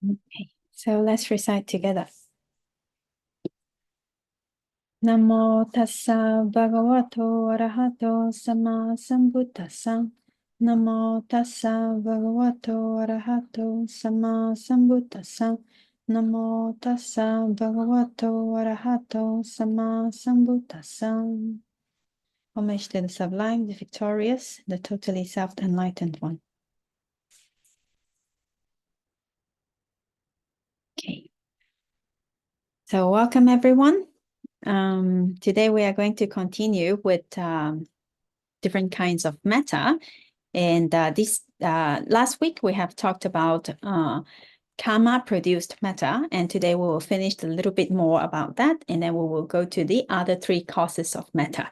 Okay, so let's recite together. Namo tassa bhagavato arahato sama sambuddhassa. Namo tassa bhagavato arahato sama sambuddhassa. Namo tassa bhagavato arahato sama sambuddhassa. Homage to the sublime, the victorious, the totally self-enlightened one. Okay. So welcome everyone. Today we are going to continue with different kinds of metta. And last week we have talked about karma-produced metta, and today we will finish a little bit more about that, and then we will go to the other three causes of metta.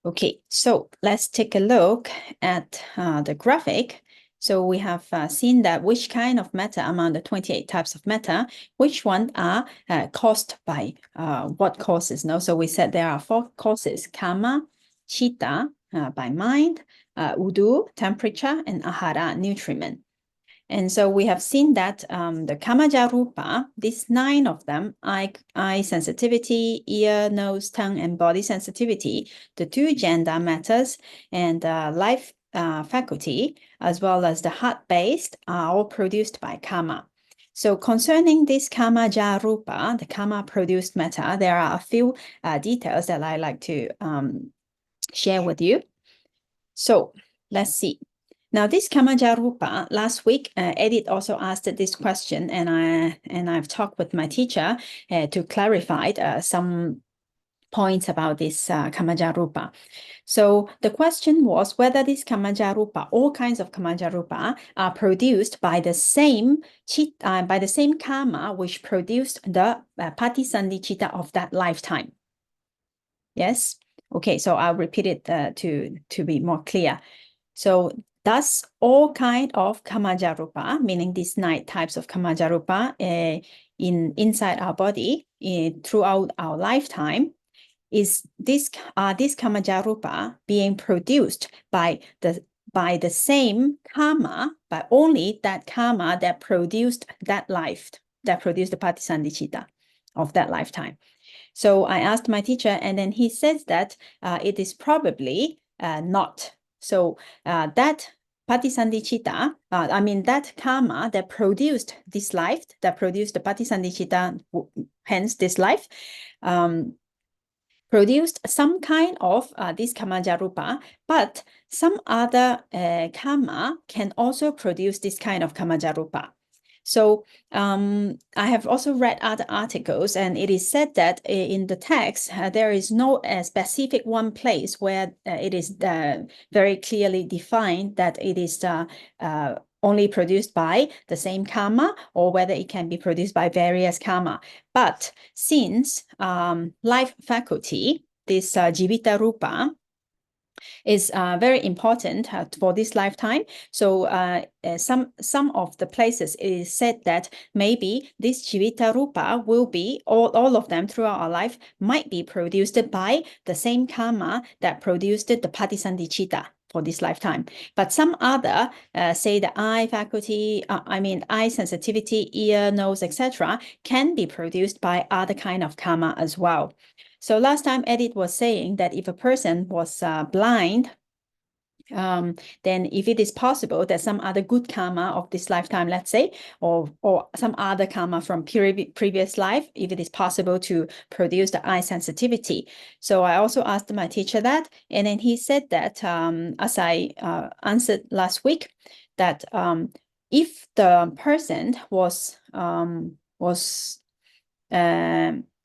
Okay, so let's take a look at the graphic. So we have seen that which kind of metta among the 28 types of metta, which one are caused by what causes? No? So we said there are 4 causes: karma, chitta, by mind, udu, temperature, and ahara, nutriment. And so we have seen that the kamaja rupa, these 9 of them, eye sensitivity, ear, nose, tongue, and body sensitivity, the 2 gender matters, and life faculty, as well as the heart-based, are all produced by karma. So concerning this kamaja rupa, the karma-produced metta, there are a few details that I like to share with you. So let's see. Now, this kamaja rupa, last week, Edith also asked this question, and I've talked with my teacher to clarify some points about this kamaja rupa. So the question was whether this kamaja rupa, all kinds of kamaja rupa, are produced by the same karma which produced the patisandhi chitta of that lifetime. Yes. Okay. So I'll repeat it to be more clear. So thus, all kind of kamaja rupa, meaning these 9 types of kamaja rupa inside our body throughout our lifetime, is this kamaja rupa being produced by the same karma, but only that karma that produced that life, that produced the patisandhi chitta of that lifetime. So I asked my teacher, and then he says that it is probably not. So that patisandhi chitta, that karma that produced this life, that produced the patisandhi chitta, hence this life, produced some kind of this kamaja rupa, but some other karma can also produce this kind of kamaja rupa. So I have also read other articles, and it is said that in the text, there is no specific one place where it is very clearly defined that it is only produced by the same karma, or whether it can be produced by various karma. But since life faculty, this jivita rupa, is very important for this lifetime. So some of the places it is said that maybe this jivita rupa will be, all of them throughout our life, might be produced by the same karma that produced the patisandhi chitta for this lifetime. But some other, say the eye faculty, eye sensitivity, ear, nose, etc., can be produced by other kind of karma as well. So last time Edith was saying that if a person was blind, then if it is possible that some other good karma of this lifetime, let's say, or some other karma from previous life, if it is possible to produce the eye sensitivity. So I also asked my teacher that, and then he said that, as I answered last week, that if the person was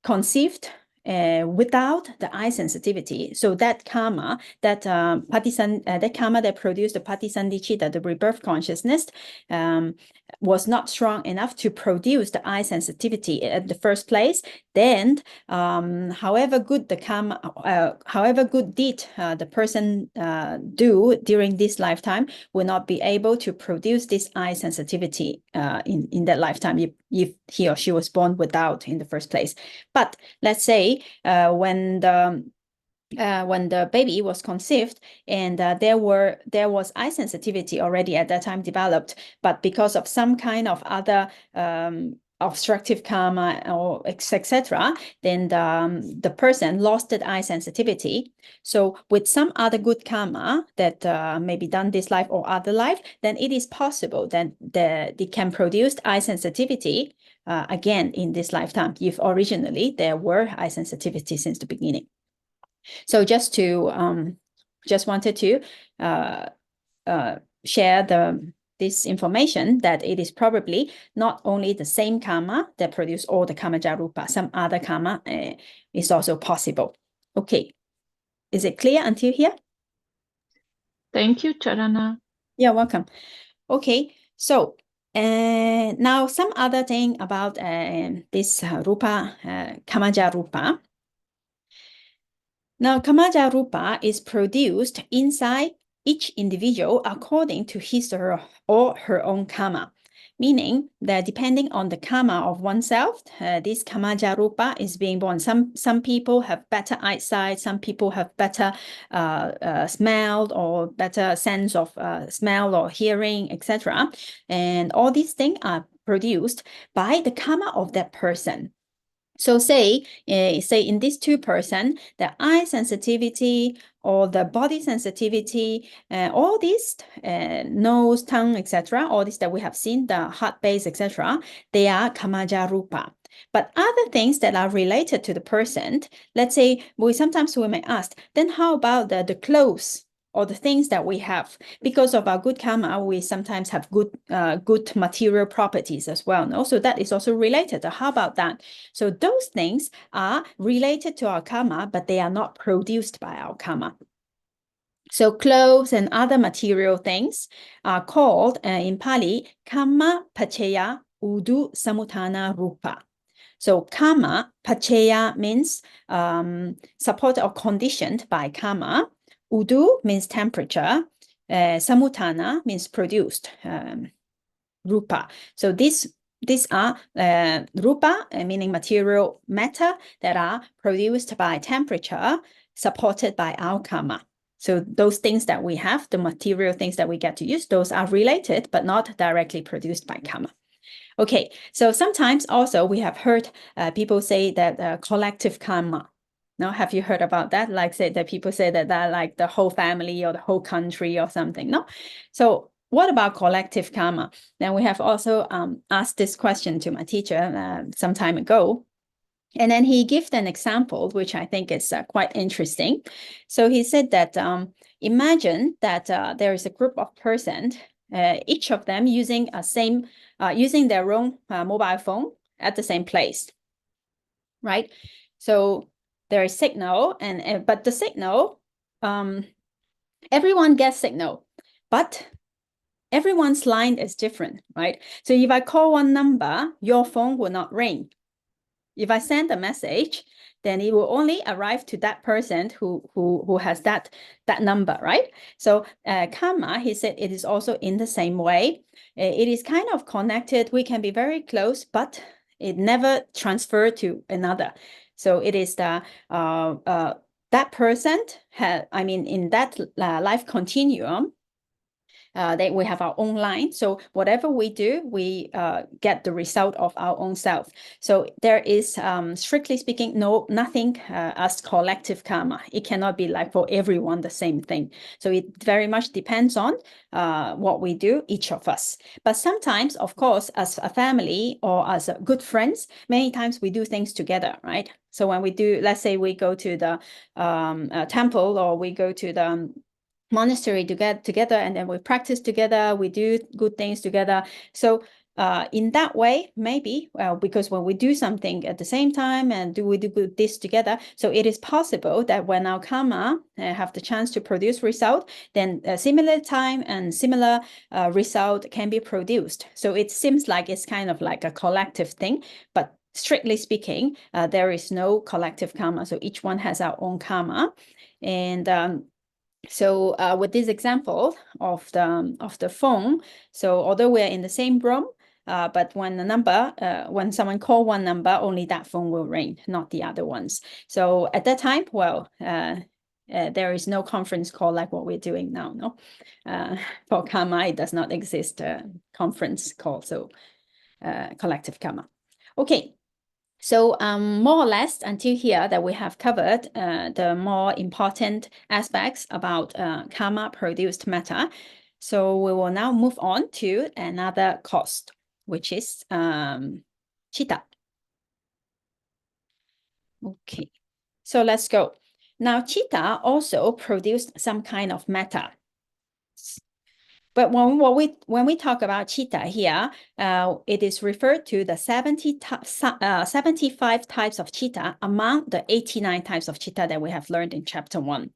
conceived without the eye sensitivity, so that karma, that karma that produced the patisandhi chitta, the rebirth consciousness, was not strong enough to produce the eye sensitivity at the first place, then however good the karma, however good deed the person do during this lifetime, will not be able to produce this eye sensitivity in that lifetime if he or she was born without in the first place. But let's say when the when the baby was conceived, and there was eye sensitivity already at that time developed, but because of some kind of other obstructive karma or etc., then the person lost the eye sensitivity. So with some other good karma that may be done this life or other life, then it is possible that they can produce eye sensitivity again in this lifetime, if originally there were eye sensitivity since the beginning. So just wanted to share this information that it is probably not only the same karma that produce all the kamaja rupa, some other karma is also possible. Okay, is it clear until here? Thank you, Charana. You're welcome. Okay, so now some other thing about this rupa, kamaja rupa. Now, kamaja rupa is produced inside each individual according to his or her own karma, meaning that depending on the karma of oneself, this kamaja rupa is being born. Some people have better eyesight, some people have better smell or better sense of smell or hearing, etc. And all these things are produced by the karma of that person. So say in these two person, the eye sensitivity or the body sensitivity, all these nose, tongue, etc., all this that we have seen, the heart base, etc., they are kamaja rupa. But other things that are related to the person, let's say sometimes we may ask, then how about the clothes or the things that we have? Because of our good karma, we sometimes have good material properties as well. No? So that is also related. How about that? So those things are related to our karma, but they are not produced by our karma. So clothes and other material things are called in Pali, karma pacheya udu samutana rupa. So karma pacheya means support or conditioned by karma. Udu means temperature. Samutana means produced. Rupa. So these are rupa, meaning material matter that are produced by temperature, supported by our karma. So those things that we have, the material things that we get to use, those are related, but not directly produced by karma. Okay, so sometimes also we have heard people say that collective karma. No, have you heard about that? Like say that people say that like the whole family or the whole country or something. No, so what about collective karma? Then we have also asked this question to my teacher some time ago. And then he gave an example, which I think is quite interesting. So he said that imagine that there is a group of persons, each of them using their own mobile phone at the same place, right? So there is signal, but the signal, everyone gets signal, but everyone's line is different, right? So if I call one number, your phone will not ring. If I send a message, then it will only arrive to that person who has that number, right? So karma, he said, it is also in the same way. It is kind of connected. We can be very close, but it never transferred to another. So it is that person in that life continuum, that we have our own line. So whatever we do, we get the result of our own self. So there is, strictly speaking, nothing as collective karma. It cannot be like for everyone the same thing. So it very much depends on what we do, each of us. But sometimes, of course, as a family or as good friends, many times we do things together, right? So when we do, let's say we go to the temple or we go to the monastery to get together, and then we practice together, we do good things together. So in that way, maybe, because when we do something at the same time and we do this together, so it is possible that when our karma have the chance to produce result, then a similar time and similar result can be produced. So it seems like it's kind of like a collective thing, but strictly speaking, there is no collective karma. So each one has our own karma. And so with this example of the phone, so although we're in the same room, but when someone call one number, only that phone will ring, not the other ones. So at that time, well, there is no conference call like what we're doing now, no? For karma, it does not exist conference call, so collective karma. Okay, so more or less until here that we have covered the more important aspects about karma-produced matter. So we will now move on to another cost, which is chitta. Okay, so let's go. Now, chitta also produced some kind of matter. But when we talk about chitta here, it is referred to the 75 types of chitta among the 89 types of chitta that we have learned in chapter 1.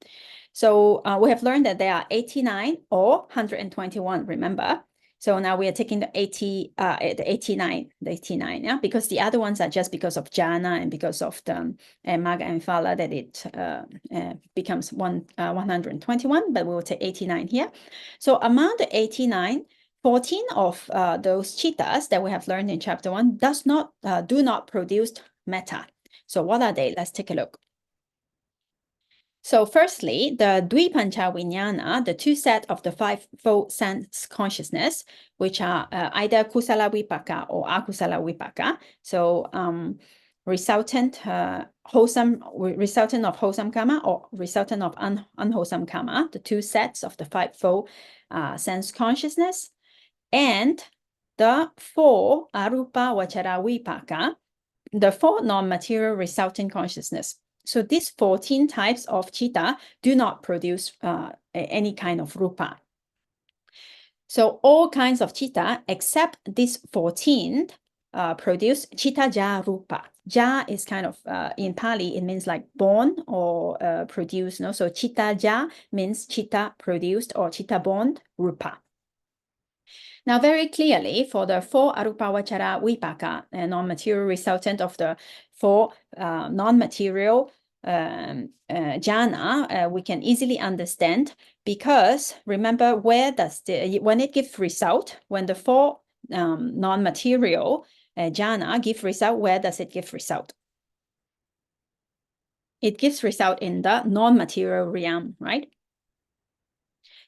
So we have learned that there are 89 or 121, remember? So now we are taking the 89, yeah, because the other ones are just because of jhana and because of the magga and phala that it becomes 121, but we will take 89 here. So among the 89, 14 of those chittas that we have learned in chapter 1 do not produce metta. So what are they? Let's take a look. So firstly, the Dvipancha Vijnana, the two sets of the fivefold sense consciousness, which are either Kusala Vipaka or Akusala Vipaka. So resultant of wholesome karma or resultant of unwholesome karma, the two sets of the fivefold sense consciousness, and the four Arupa Vachara Vipaka, the four non-material resulting consciousness. So these 14 types of chitta do not produce any kind of rupa. So all kinds of chitta except these 14 produce chitta ja rupa. Ja is kind of, in Pali, it means like born or produced. No? So chitta ja means chitta produced or chitta born rupa. Now, very clearly, for the four Arupavachara Vipaka, non-material resultant of the four non-material jhana, we can easily understand because remember, when it gives result, when the four non-material jhana give result, where does it give result? It gives result in the non-material realm, right?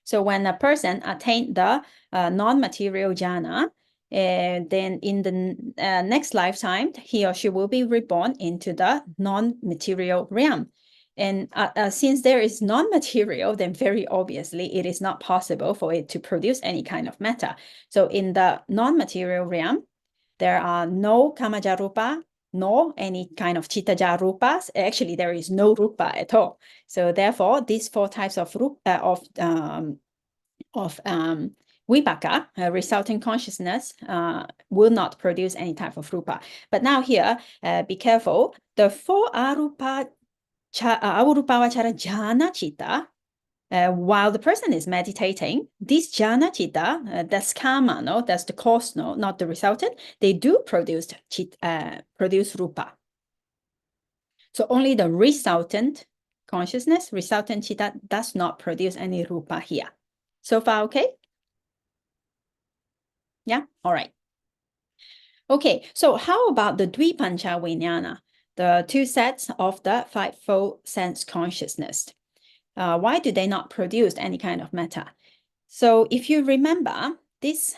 So when a person attained the non-material jhana, then in the next lifetime, he or she will be reborn into the non-material realm. And since there is non-material, then very obviously it is not possible for it to produce any kind of matter. So in the non-material realm, there are no kamaja rupa, nor any kind of chittaja rupas. Actually, there is no rupa at all. So therefore, these four types of vipaka, resulting consciousness, will not produce any type of rupa. But now here, be careful. The four arupavachara jhana chitta, while the person is meditating, this jhana chitta, that's karma, no, that's the cause, no, not the resultant. They do produce rupa. So only the resultant consciousness, resultant chitta, does not produce any rupa here. So far, okay? Yeah, all right. Okay, so how about the Dvipancha Vijnana, the two sets of the fivefold sense consciousness? Why do they not produce any kind of matter? So if you remember, these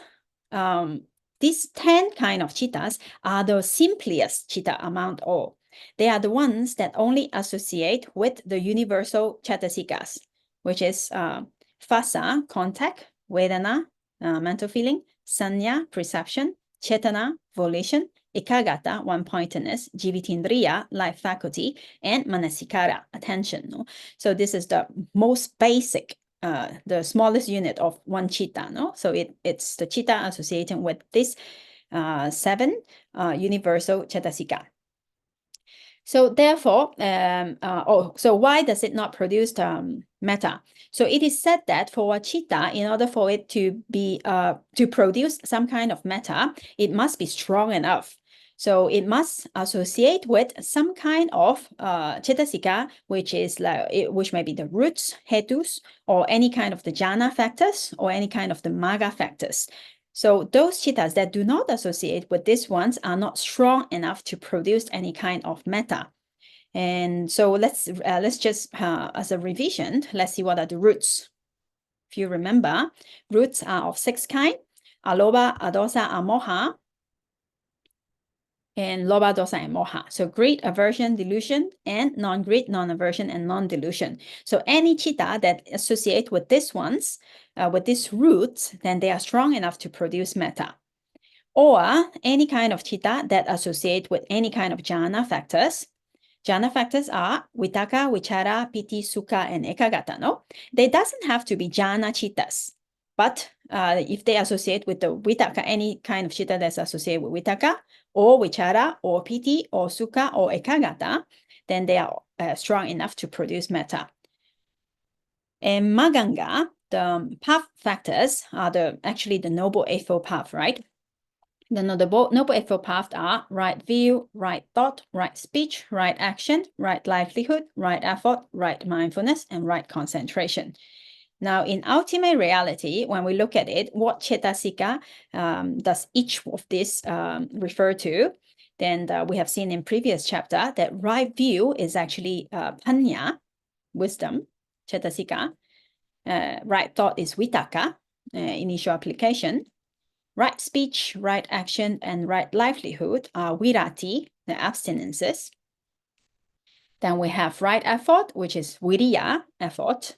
10 kind of chittas are the simplest chitta among all. They are the ones that only associate with the universal cetasikas, which is phassa, contact, vedana, mental feeling, sanya, perception, chetana, volition, ekagata, one-pointedness, jivitindriya, life faculty, and manasikara, attention. No? So this is the most basic, the smallest unit of one chitta. No? So it's the chitta associating with this 7 universal cetasika. So therefore, so why does it not produce metta? So it is said that for a chitta, in order for it to be to produce some kind of metta, it must be strong enough. So it must associate with some kind of cetasika, which is which may be the roots, hetus, or any kind of the jhana factors, or any kind of the magga factors. So those chittas that do not associate with these ones are not strong enough to produce any kind of metta. And so let's just, as a revision, let's see what are the roots. If you remember, roots are of 6 kinds: aloba, adosa, amoha, and loba, dosa, and moha. So greed, aversion, delusion, and non-greed, non-aversion, and non-delusion. So any chitta that associate with these ones, with these roots, then they are strong enough to produce metta. Or any kind of chitta that associate with any kind of jhana factors. Jhana factors are vitaka, vichara, piti, sukha, and ekagata. No, they doesn't have to be jhana chittas, but if they associate with the vitaka, any kind of chitta that's associated with vitaka, or vichara, or piti, or sukha, or ekagata, then they are strong enough to produce metta. And maganga, the path factors are actually the Noble Eightfold Path, right? The Noble Eightfold Path are right view, right thought, right speech, right action, right livelihood, right effort, right mindfulness, and right concentration. Now, in ultimate reality, when we look at it, what Cetasika does each of these refer to? Then we have seen in previous chapter that right view is actually panya, wisdom, Cetasika. Right thought is vitaka, initial application. Right speech, right action, and right livelihood are virati, the abstinences. Then we have right effort, which is viriya, effort.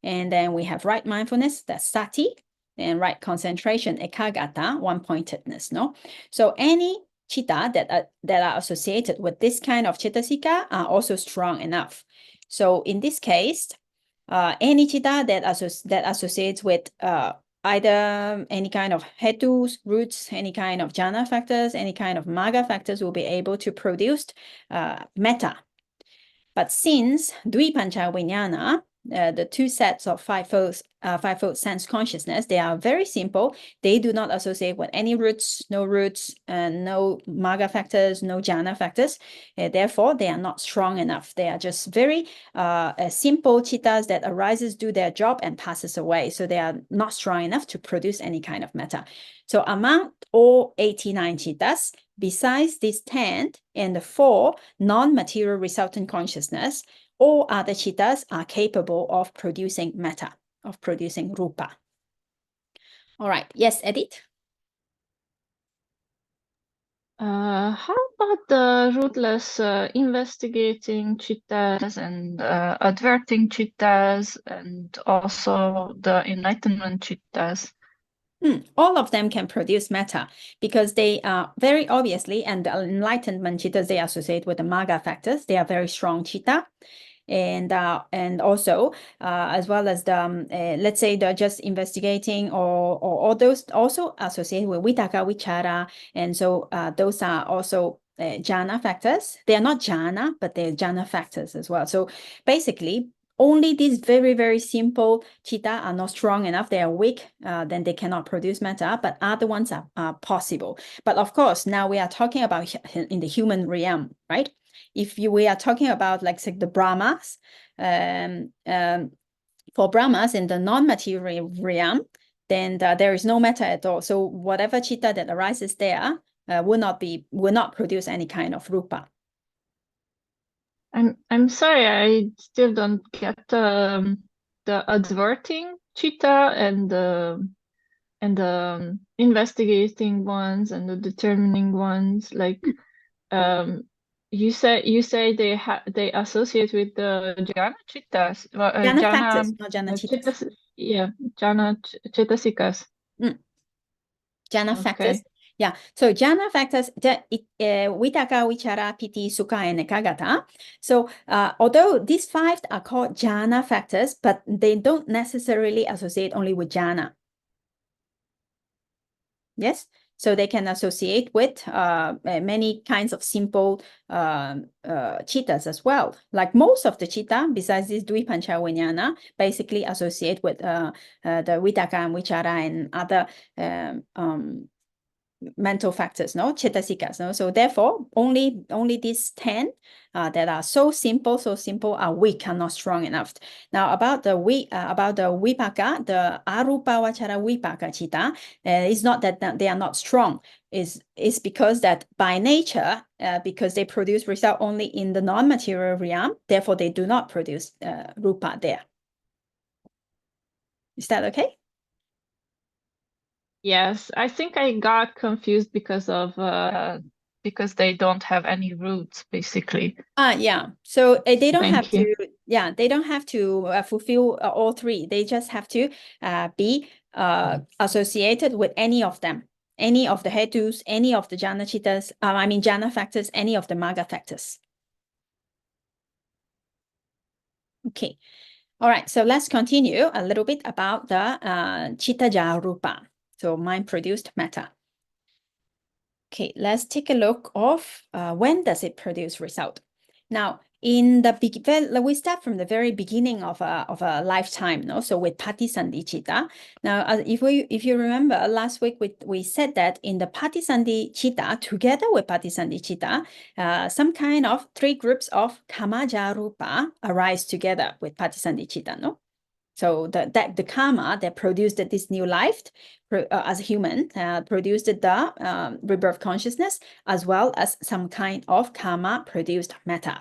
And then we have right mindfulness, that's sati, and right concentration, ekagata, one-pointedness. No, so any chitta that are associated with this kind of cettasika are also strong enough. So in this case, any chitta that associates with either any kind of hetus, roots, any kind of jhana factors, any kind of magga factors will be able to produce metta. But since Dvipancha Vijnana, the 2 sets of fivefold sense consciousness, they are very simple. They do not associate with any roots, no magga factors, no jhana factors. Therefore, they are not strong enough. They are just very simple chittas that arises, do their job, and passes away. So they are not strong enough to produce any kind of metta. So among all 89 chittas, besides these 10 and the 4 non-material resultant consciousness, all other chittas are capable of producing metta, of producing rupa. All right. Yes, Edith? How about the rootless investigating chittas and adverting chittas and also the enlightenment chittas? All of them can produce metta because they are very obviously, and the enlightenment chittas, they associate with the magga factors. They are very strong chitta. And also as well as the let's say they're just investigating or all those also associated with vitaka, vichara, and so those are also jhana factors. They are not jhana, but they're jhana factors as well. So basically, only these very, very simple chitta are not strong enough. They are weak, then they cannot produce metta, but other ones are possible. But of course, now we are talking about in the human realm, right? If we are talking about like the Brahmas, for Brahmas in the non-material realm, then there is no metta at all. So whatever chitta that arises there will not produce any kind of rupa. I'm sorry, I still don't get the adverting chitta and the investigating ones and the determining ones. Like you say they associate with the jhana chittas. Jhana factors, not jhana chittas. Yeah, jhana chetasikas. Jhana factors. Yeah, so jhana factors, vitaka, vichara, piti, sukha, and ekagata. So although these 5 are called jhana factors, but they don't necessarily associate only with jhana. Yes, so they can associate with many kinds of simple chittas as well. Like most of the chitta, besides this Dvipancha Vijnana, basically associate with the vitaka and vichara and other mental factors, no, cetasikas, no. So therefore, only these 10 that are so simple are weak and not strong enough. Now about the vipaka, the arupa vachara vipaka chitta, it's not that they are not strong. is because that by nature, because they produce result only in the non-material realm, therefore they do not produce rupa there. Is that okay? Yes, I think I got confused because of because they don't have any roots, basically. Yeah. So they don't have Thank you. to. Yeah, they don't have to fulfill all three. They just have to be associated with any of them, any of the hetus, any of the jhana chittas. I mean jhana factors, any of the magga factors. Okay. All right. So let's continue a little bit about the chitta jha rupa. So mind-produced matter. Okay, let's take a look of when does it produce result. Now, in the we start from the very beginning of a lifetime, no? So with patisandhi chitta. Now, if you remember last week, we said that in the patisandhi chitta, together with patisandhi chitta, some kind of three groups of kamaja rupa arise together with patisandhi chitta, no? So the karma that produced this new life as a human produced the rebirth consciousness, as well as some kind of karma produced matter.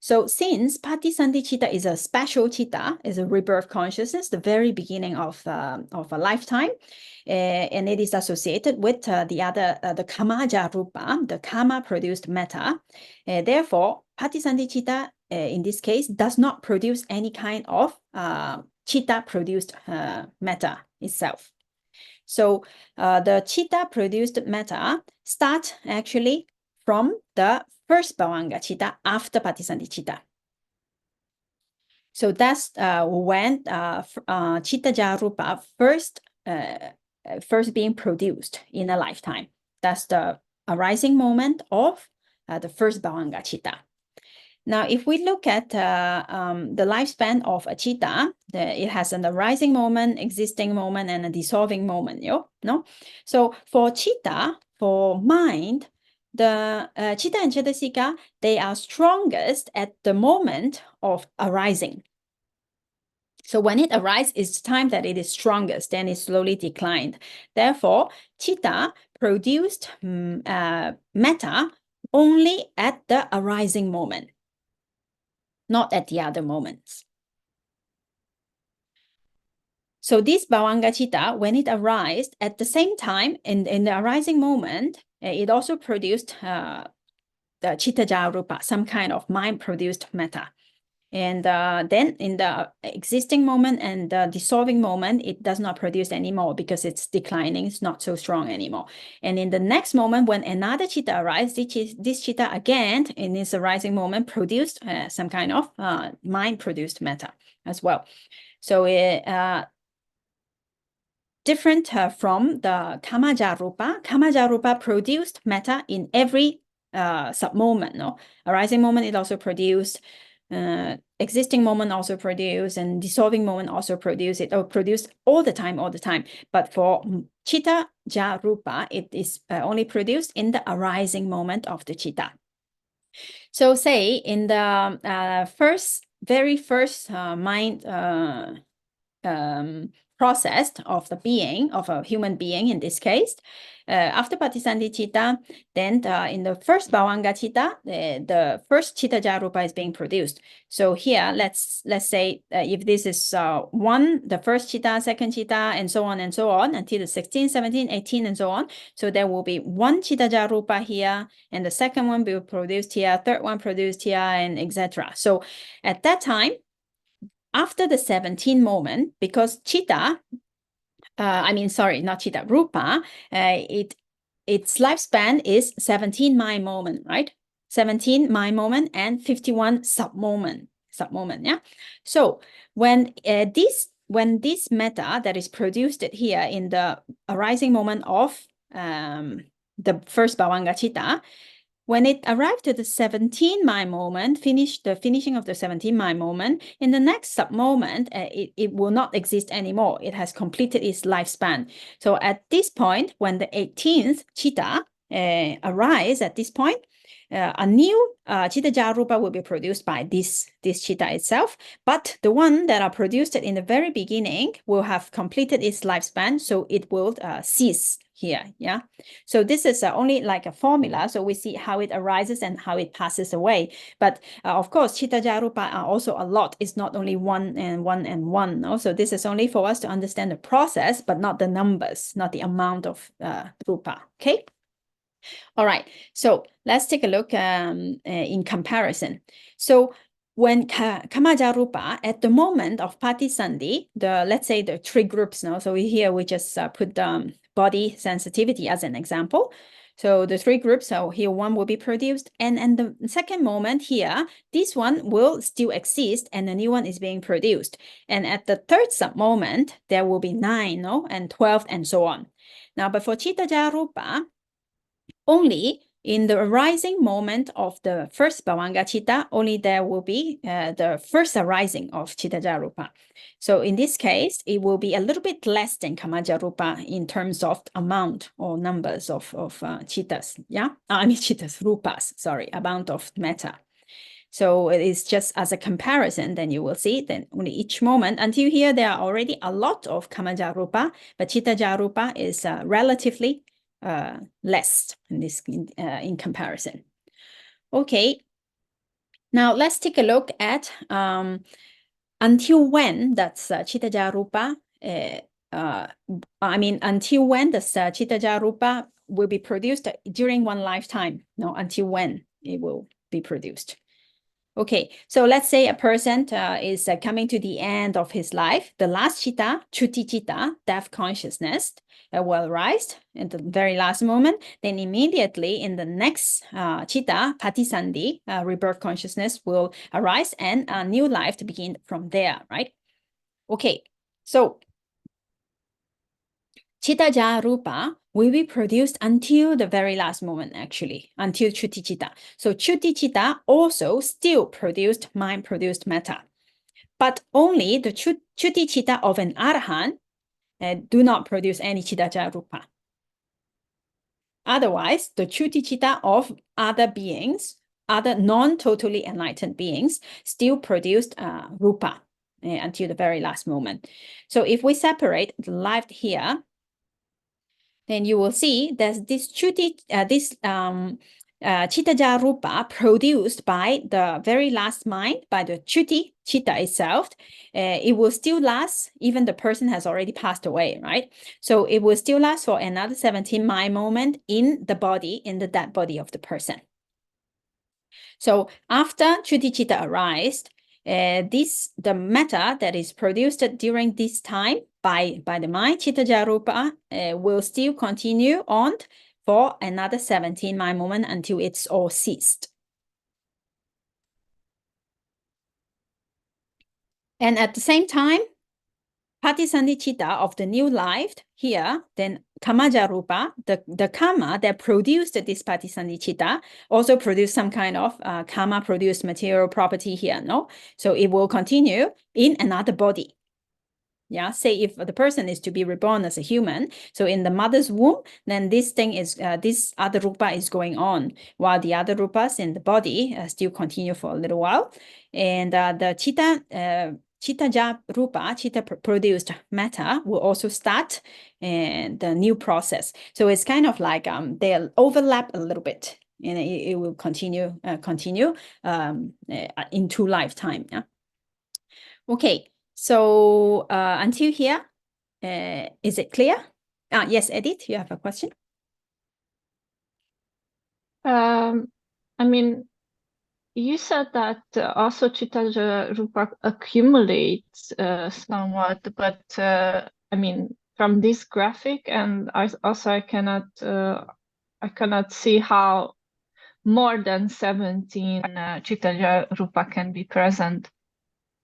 So since patisandhi chitta is a special chitta, is a rebirth consciousness, the very beginning of a lifetime, and it is associated with the other, the kamaja rupa, the karma produced matter. Therefore, patisandhi chitta, in this case, does not produce any kind of chitta produced matter itself. So the chitta produced matter starts actually from the first bhavanga chitta after patisandhi chitta. So that's when chitta jha rupa first being produced in a lifetime. That's the arising moment of the first bhavanga chitta. Now, if we look at the lifespan of a chitta, it has an arising moment, existing moment, and a dissolving moment. No? So for chitta, for mind, the chitta and cettasika, they are strongest at the moment of arising. So when it arises, it's time that it is strongest, then it slowly declined. Therefore, chitta produced metta only at the arising moment, not at the other moments. So this bhavanga chitta, when it arises, at the same time, in the arising moment, it also produced the chitta jha rupa, some kind of mind-produced metta. And then in the existing moment and the dissolving moment, it does not produce anymore because it's declining, it's not so strong anymore. And in the next moment, when another chitta arises, this chitta again, in its arising moment, produced some kind of mind-produced metta as well. So different from the kamaja rupa. Kamaja rupa produced metta in every sub-moment. No? Arising moment, it also produced. Existing moment also produce, and dissolving moment also produce. It produce all the time. But for chitta jha rupa, it is only produced in the arising moment of the chitta. So say in the very first mind process of the being, of a human being in this case, after patisandhi chitta, then in the first bhavanga chitta, the first chitta jha rupa is being produced. So here, let's say if this is the first chitta, second chitta, and so on until the 16, 17, 18, and so on. So there will be one chitta jha rupa here, and the second one will be produced here, third one produced here, and etc. So at that time, after the 17 moment, because chitta, not chitta, rupa, its lifespan is 17 mind moment, right? 17 mind moment and 51 sub-moment, yeah? So when this metta that is produced here in the arising moment of the first bhavanga chitta, when it arrived to the 17 mind moment, finishing of the 17 mind moment, in the next sub-moment, it will not exist anymore. It has completed its lifespan. So at this point, when the 18th chitta arises at this point, a new chitta jha rupa will be produced by this chitta itself. But the one that are produced in the very beginning will have completed its lifespan, so it will cease here. Yeah. So this is only like a formula. So we see how it arises and how it passes away. But of course, Chitta Rupa are also a lot. It's not only one and one and one. No? So this is only for us to understand the process, but not the numbers, not the amount of Rupa. Okay. All right. So let's take a look in comparison. So when Kamaja Rupa, at the moment of Patisandhi, let's say the three groups now. So here we just put body sensitivity as an example. So the three groups, so here one will be produced. And the second moment here, this one will still exist and a new one is being produced. And at the third sub-moment, there will be 9, no? And 12 and so on. Now, but for Chitta Rupa, only in the arising moment of the first Bhavanga Chitta, only there will be the first arising of Chitta Rupa. So in this case, it will be a little bit less than Kamaja Rupa in terms of amount or numbers of Chittas. Yeah, I mean Chittas, Rupas, sorry, amount of matter. So it is just as a comparison, then you will see then only each moment. Until here, there are already a lot of Kamaja Rupa, but Chitta Rupa is relatively less in this in comparison. Okay, now let's take a look at until when that's Chitta Rupa. I mean, until when the Chitta Rupa will be produced during one lifetime. No, until when it will be produced. Okay, so let's say a person is coming to the end of his life. The last chitta, chuti chitta, death consciousness, will arise at the very last moment. Then immediately in the next chitta, patisandhi, rebirth consciousness will arise and a new life to begin from there, right? Okay, so Chitta Rupa will be produced until the very last moment, actually, until Chuti Chitta. So Chuti Chitta also still produced mind-produced matter. But only the Chuti Chitta of an Arahant do not produce any Chitta Rupa. Otherwise, the Chuti Chitta of other beings, other non-totally enlightened beings, still produced Rupa until the very last moment. So if we separate the life here, then you will see that this Chitta Rupa produced by the very last mind, by the Chuti Chitta itself, it will still last, even the person has already passed away, right? So it will still last for another 17 mind moment in the body, in the dead body of the person. So after Chuti Chitta arises, the matter that is produced during this time by the mind, Chitta Rupa, will still continue on for another 17 mind moment until it's all ceased. And at the same time, Patisandhi Chitta of the new life here, then Kamaja Rupa, the karma that produced this Patisandhi Chitta also produced some kind of karma produced material property here, no? So it will continue in another body. Yeah, say if the person is to be reborn as a human, so in the mother's womb, then this thing is, this other Rupa is going on, while the other Rupas in the body still continue for a little while. And the Chitta Rupa, Chitta produced matter will also start and the new process. So it's kind of like they'll overlap a little bit and it will continue into lifetime. Yeah. Okay, so until here, is it clear? Yes, Edith, you have a question? I mean, you said that also Chitta Rupa accumulates somewhat, but I mean, from this graphic, and I cannot see how more than 17 Chitta Rupa can be present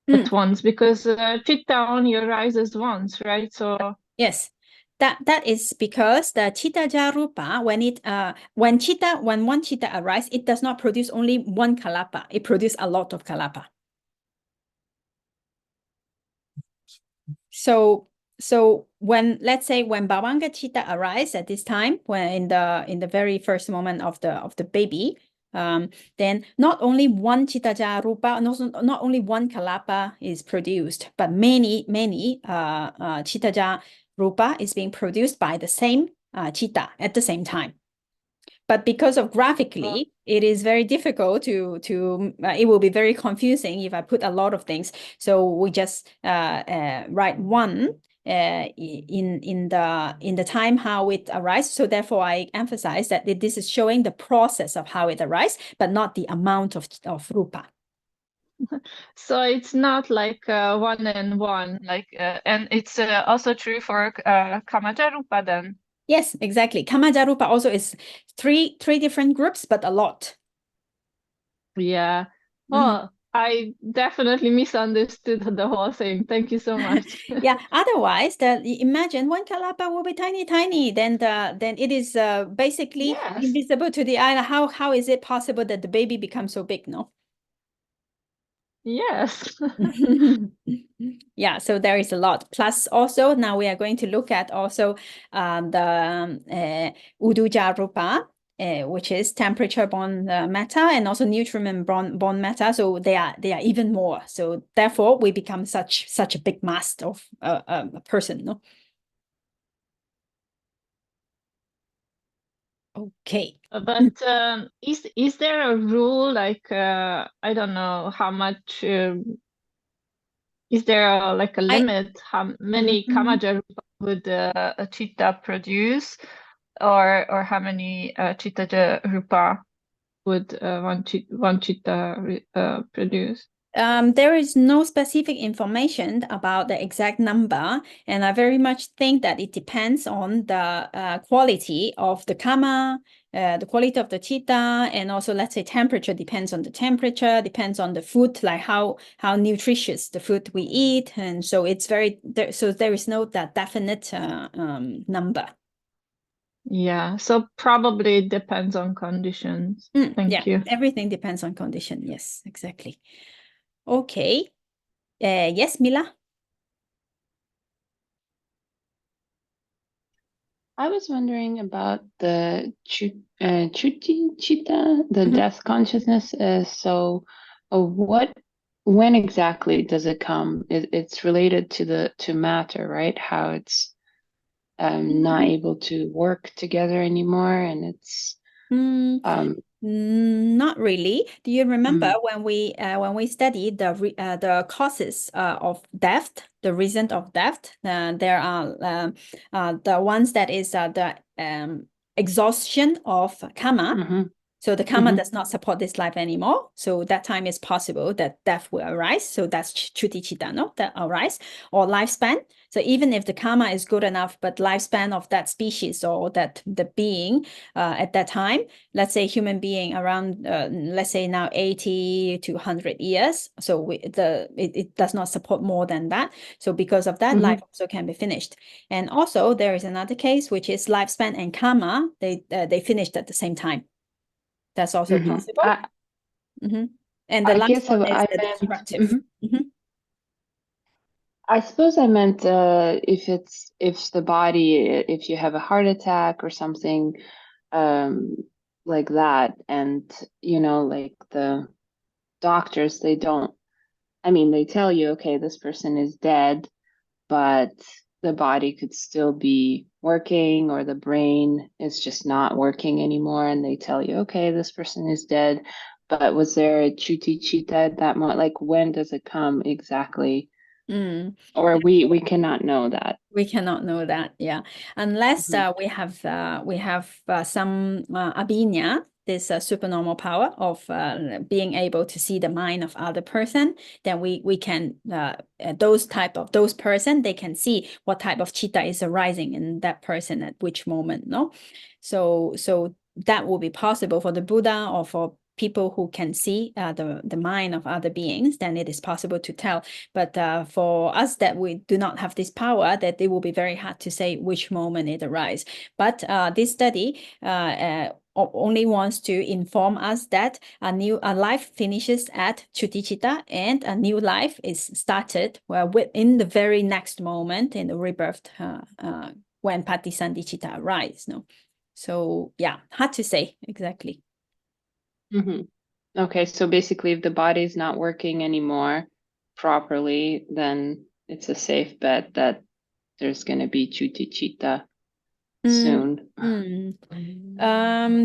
at once, because Chitta only arises once, right? So yes. That is because the Chitta Rupa, when one Chitta arises, it does not produce only one kalapa. It produces a lot of kalapa. So when, let's say, when Bhavanga Chitta arises at this time, when in the very first moment of the baby, then not only one Chitta Rupa, not only one kalapa is produced, but many Chitta Rupa is being produced by the same chitta at the same time. But because of graphically, it is very difficult to it will be very confusing if I put a lot of things. So we just write one in the time how it arises. So therefore, I emphasize that this is showing the process of how it arises, but not the amount of rupa. So it's not like 1 and 1, like and it's also true for Kamaja Rupa then. Yes, exactly. Kamaja Rupa also is three different groups, but a lot. Yeah. Oh, I definitely misunderstood the whole thing. Thank you so much. Yeah. Otherwise, imagine one kalapa will be tiny. Then it is basically Yes. invisible to the eye. How is it possible that the baby becomes so big? No. Yes. Yeah, so there is a lot. Plus, also now we are going to look at also the Uduja Rupa, which is temperature bond matter, and also nutriment bond matter. So they are even more. So therefore, we become such a big mass of a person. No. Okay. But is there a rule like I don't know how much is there like a limit how many Kamaja Rupa would a chitta produce, or how many Chitta Rupa would one chitta produce? There is no specific information about the exact number, and I very much think that it depends on the quality of the karma, the quality of the chitta, and also let's say temperature depends on the temperature, depends on the food, like how nutritious the food we eat, and so it's very so there is no that definite number. Yeah, so probably it depends on conditions. Thank you. Everything depends on condition. Yes, exactly. Okay. Yes, Mila. I was wondering about the chuti chitta, the death consciousness. When exactly does it come? It's related to matter, right? How it's not able to work together anymore, and it's not really. Do you remember when we studied the causes of death, the reason of death? There are the ones that is the exhaustion of karma. So the karma does not support this life anymore. So that time is possible that death will arise. So that's chuti chitta, no? That arise, or lifespan. So even if the karma is good enough, but lifespan of that species or that the being at that time, let's say human being around, let's say now 80 to 100 years. So it does not support more than that. So because of that, life also can be finished. And also there is another case, which is lifespan and karma. They finished at the same time. That's also possible. And the last one is the destructive. I suppose I meant if the body, if you have a heart attack or something like that, and like the doctors, they tell you, okay, this person is dead, but the body could still be working, or the brain is just not working anymore, and they tell you, okay, this person is dead. But was there a chuti chitta at that moment? Like, when does it come exactly? Or we cannot know that. We cannot know that, yeah, unless we have some abhinya, this supernormal power of being able to see the mind of other person. Then we can those person, they can see what type of chitta is arising in that person at which moment. No, so that will be possible for the Buddha or for people who can see the mind of other beings. Then it is possible to tell. But for us that we do not have this power, that it will be very hard to say which moment it arises. But this study only wants to inform us that a life finishes at chuti chitta, and a new life is started within the very next moment in the rebirth when patisandhi chitta arises. No, so yeah, hard to say exactly. Okay, so basically, if the body is not working anymore properly, then it's a safe bet that there's going to be chuti chitta soon?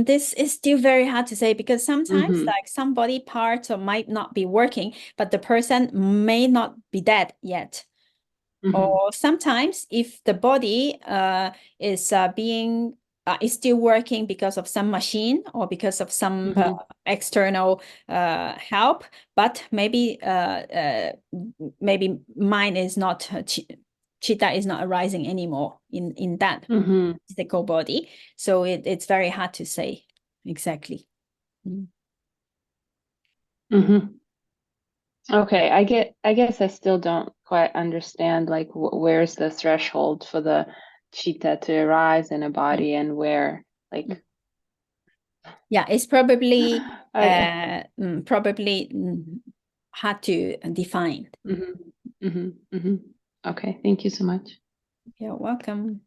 This is still very hard to say, because sometimes Mhm. like some body parts or might not be working, but the person may not be dead yet. Mhm. Or sometimes if the body is still working because of some machine or because of some Mhm. external help, but maybe mind is not chitta is not arising anymore in that Mhm. physical body. So it's very hard to say exactly. Mhm. Okay, I guess I still don't quite understand, like, where's the threshold for the chitta to arise in a body, and where, like, Yeah, it's probably okay. hard to define. Mhm. Mhm. Mhm. Okay, thank you so much. You're welcome.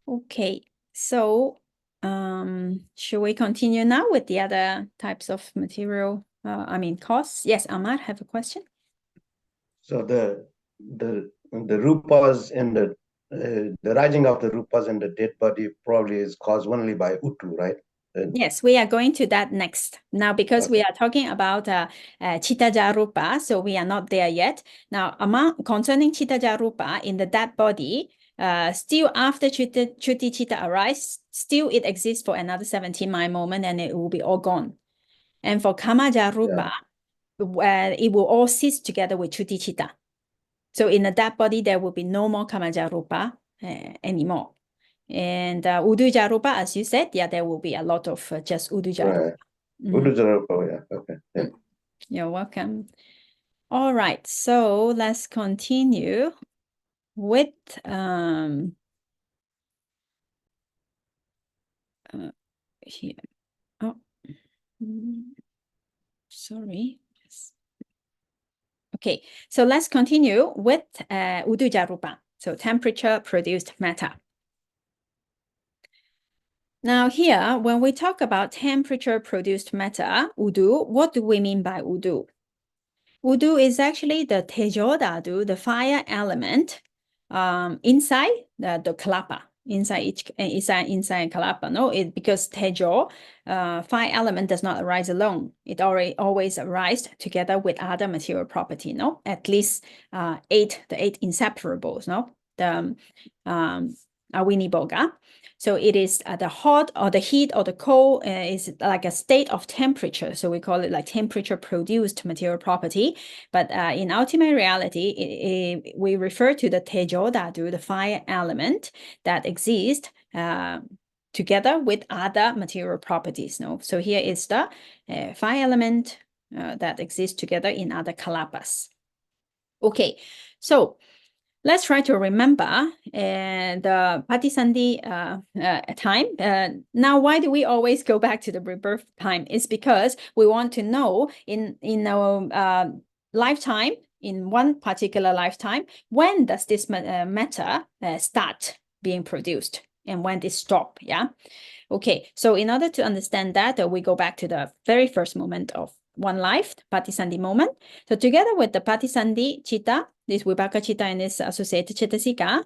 Okay, so should we continue now with the other types of material? Costs. Yes, Amar, have a question? So the rupas in the rising of the rupas in the dead body probably is caused only by Uttu, right? Yes, we are going to that next. Now, because we are talking about Chitta Jarupa, so we are not there yet. Now, concerning Chitta Jarupa in the dead body, still after Chuti Chitta arise, still it exists for another 17 mind moment, and it will be all gone. And for Kama Jarupa, it will all cease together with Chuti Chitta. So in the dead body, there will be no more Kama Jarupa anymore. And Udu Jarupa, as you said, there will be a lot of just Udu Jarupa. Right. Udu Jarupa, yeah, okay. Yeah. You're welcome. All right, so let's continue with here. Oh, sorry. Okay, so let's continue with Udu Jarupa, so temperature produced matter. Now here, when we talk about temperature produced matter, Udu, what do we mean by Udu? Udu is actually the Tejo Dadu, the fire element, inside the Kalapa, inside Kalapa. No, because Tejo, fire element does not arise alone. It always arises together with other material property. No, at least the eight inseparables. No, the Awini Boga. So it is the hot or the heat or the cold is like a state of temperature. So we call it like temperature produced material property. But in ultimate reality, we refer to the Tejo Dadu, the fire element that exists together with other material properties. No? So here is the fire element that exists together in other kalapas. Okay, so let's try to remember the Patisandhi time. Now, why do we always go back to the rebirth time? It's because we want to know in our lifetime, in one particular lifetime, when does this matter start being produced and when it stop, yeah? Okay, so in order to understand that, we go back to the very first moment of one life, Patisandhi moment. So together with the Patisandhi Chitta, this Vibhaka Chitta and this associated Chittasika,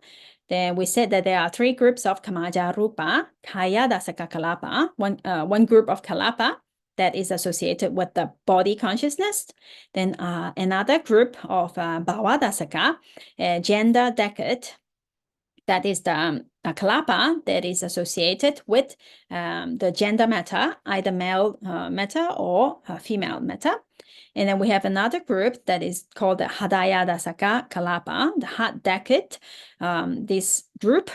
then we said that there are three groups of Kamaja Rupa, Kaya Dasaka Kalapa, one group of Kalapa that is associated with the body consciousness. Then another group of Bhava Dasaka, gender decade, that is the Kalapa that is associated with the gender matter, either male matter or female matter. And then we have another group that is called the Hadaya Dasaka Kalapa, the heart decade. This group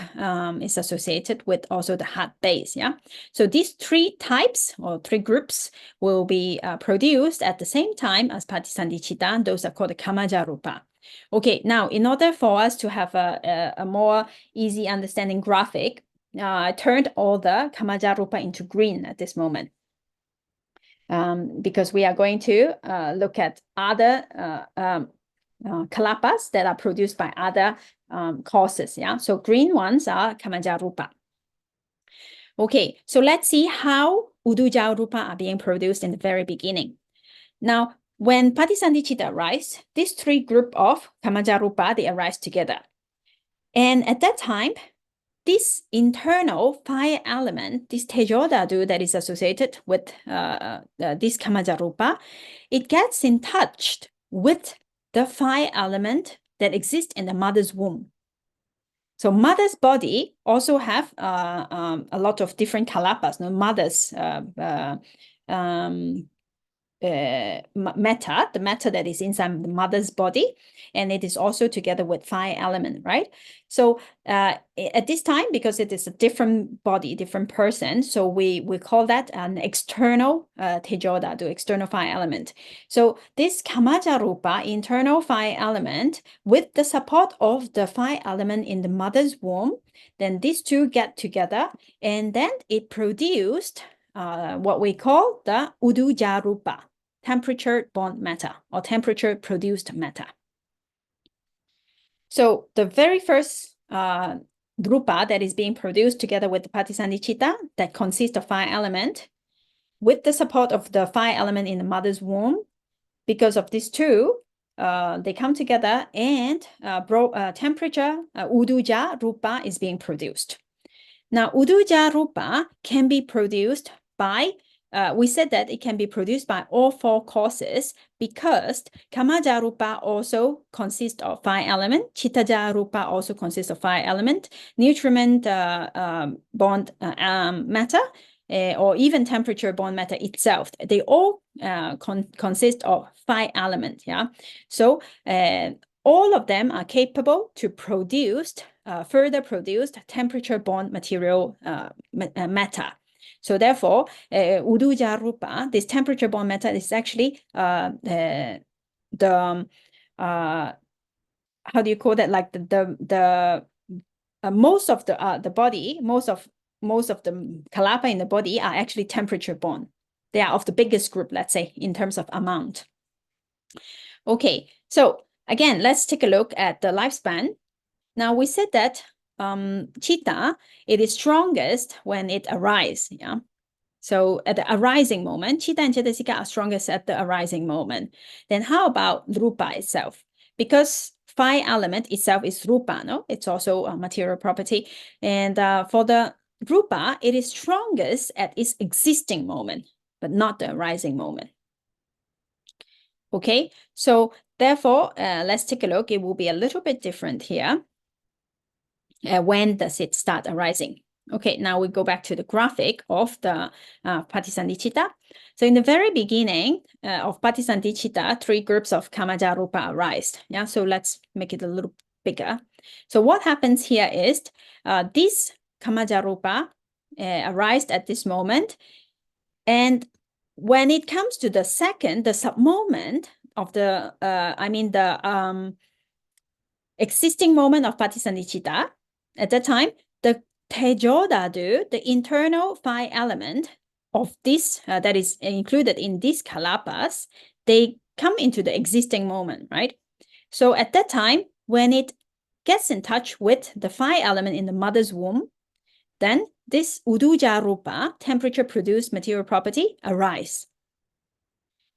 is associated with also the heart base. Yeah. So these three types or three groups will be produced at the same time as Patisandhi Chitta. Those are called the Kamaja Rupa. Okay, now in order for us to have a more easy understanding graphic, I turned all the Kamaja Rupa into green at this moment. Because we are going to look at other kalapas that are produced by other causes. Yeah, so green ones are Kamaja Rupa. Okay, so let's see how Uduja Rupa are being produced in the very beginning. Now, when Patisandhi Chitta arise, these three group of Kamaja Rupa, they arise together. And at that time, this internal fire element, this tejo dhatu that is associated with this kamaja rupa, it gets in touch with the fire element that exists in the mother's womb. So mother's body also have a lot of different kalapas, no? Mother's matter, the matter that is inside the mother's body, and it is also together with fire element, right? So at this time, because it is a different body, different person, so we call that an external tejo dhatu, external fire element. So this kamaja rupa, internal fire element, with the support of the fire element in the mother's womb, then these two get together, and then it produced what we call the uduja rupa, temperature bond matter or temperature produced matter. So the very first rupa that is being produced together with the patisandhi chitta that consists of fire element with the support of the fire element in the mother's womb, because of these two, they come together and temperature uduja rupa is being produced. Now, uduja rupa can be produced by, we said that it can be produced by all four causes because kamaja rupa also consists of fire element, chittaja rupa also consists of fire element, nutriment bond matter, or even temperature bond matter itself. They all consist of fire element, yeah? So all of them are capable to produce, further produced temperature bond material matter. So therefore, uduja rupa, this temperature bond matter is actually how do you call that? Like most of the body, most of the kalapa in the body are actually temperature bond. They are of the biggest group, let's say, in terms of amount. Okay, so again, let's take a look at the lifespan. Now we said that chitta, it is strongest when it arises, yeah? So at the arising moment, chitta and cettasika are strongest at the arising moment. Then how about rupa itself? Because fire element itself is rupa, no? It's also a material property. And for the rupa, it is strongest at its existing moment, but not the arising moment. Okay, so therefore, let's take a look. It will be a little bit different here. When does it start arising? Okay, now we go back to the graphic of the patisandhi chitta. So in the very beginning of patisandhi chitta, three groups of kamaja rupa arise. Yeah, so let's make it a little bigger. So what happens here is this kamaja rupa arise at this moment, and when it comes to the second, the sub-moment of the, existing moment of patisandhi chitta, at that time, the tejo dhatu, the internal fire element of this, that is included in these kalapas, they come into the existing moment, right? So at that time, when it gets in touch with the fire element in the mother's womb, then this uduja rupa, temperature produced material property, arise.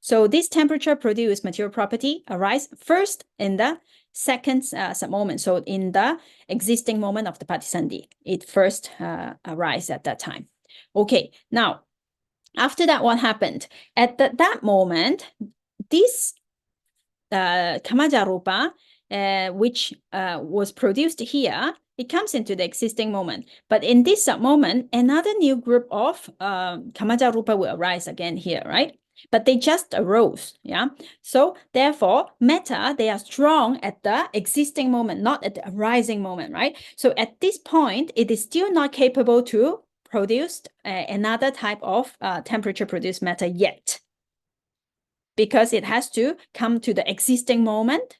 So this temperature produced material property arise first in the second sub-moment. So in the existing moment of the patisandhi, it first arise at that time. Okay, now, after that, what happened? At that moment, this kamaja rupa, which was produced here, it comes into the existing moment. But in this sub-moment, another new group of kamaja rupa will arise again here, right? But they just arose, yeah? So therefore, metta, they are strong at the existing moment, not at the arising moment, right? So at this point, it is still not capable to produce another type of temperature-produced matter yet, because it has to come to the existing moment,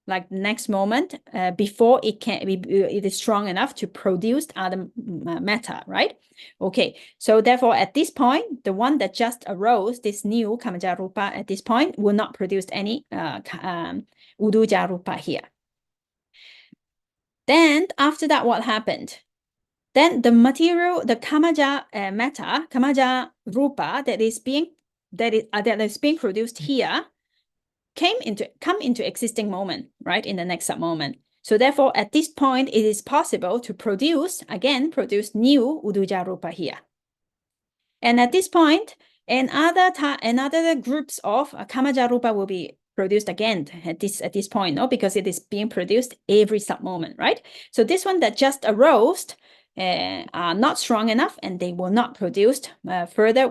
like the next moment, before it is strong enough to produce other matter, right? Okay, so therefore at this point, the one that just arose, this new kamaja rupa at this point, will not produce any uduja rupa here. Then after that, what happened? Then the material, the kamaja matter, kamaja rupa that is being produced here, come into existing moment, right, in the next sub-moment. So therefore, at this point, it is possible to produce new Uduja Rupa here. And at this point, another groups of Kamaja Rupa will be produced again at this point, no? Because it is being produced every sub-moment, right? So this one that just arose are not strong enough, and they will not produce further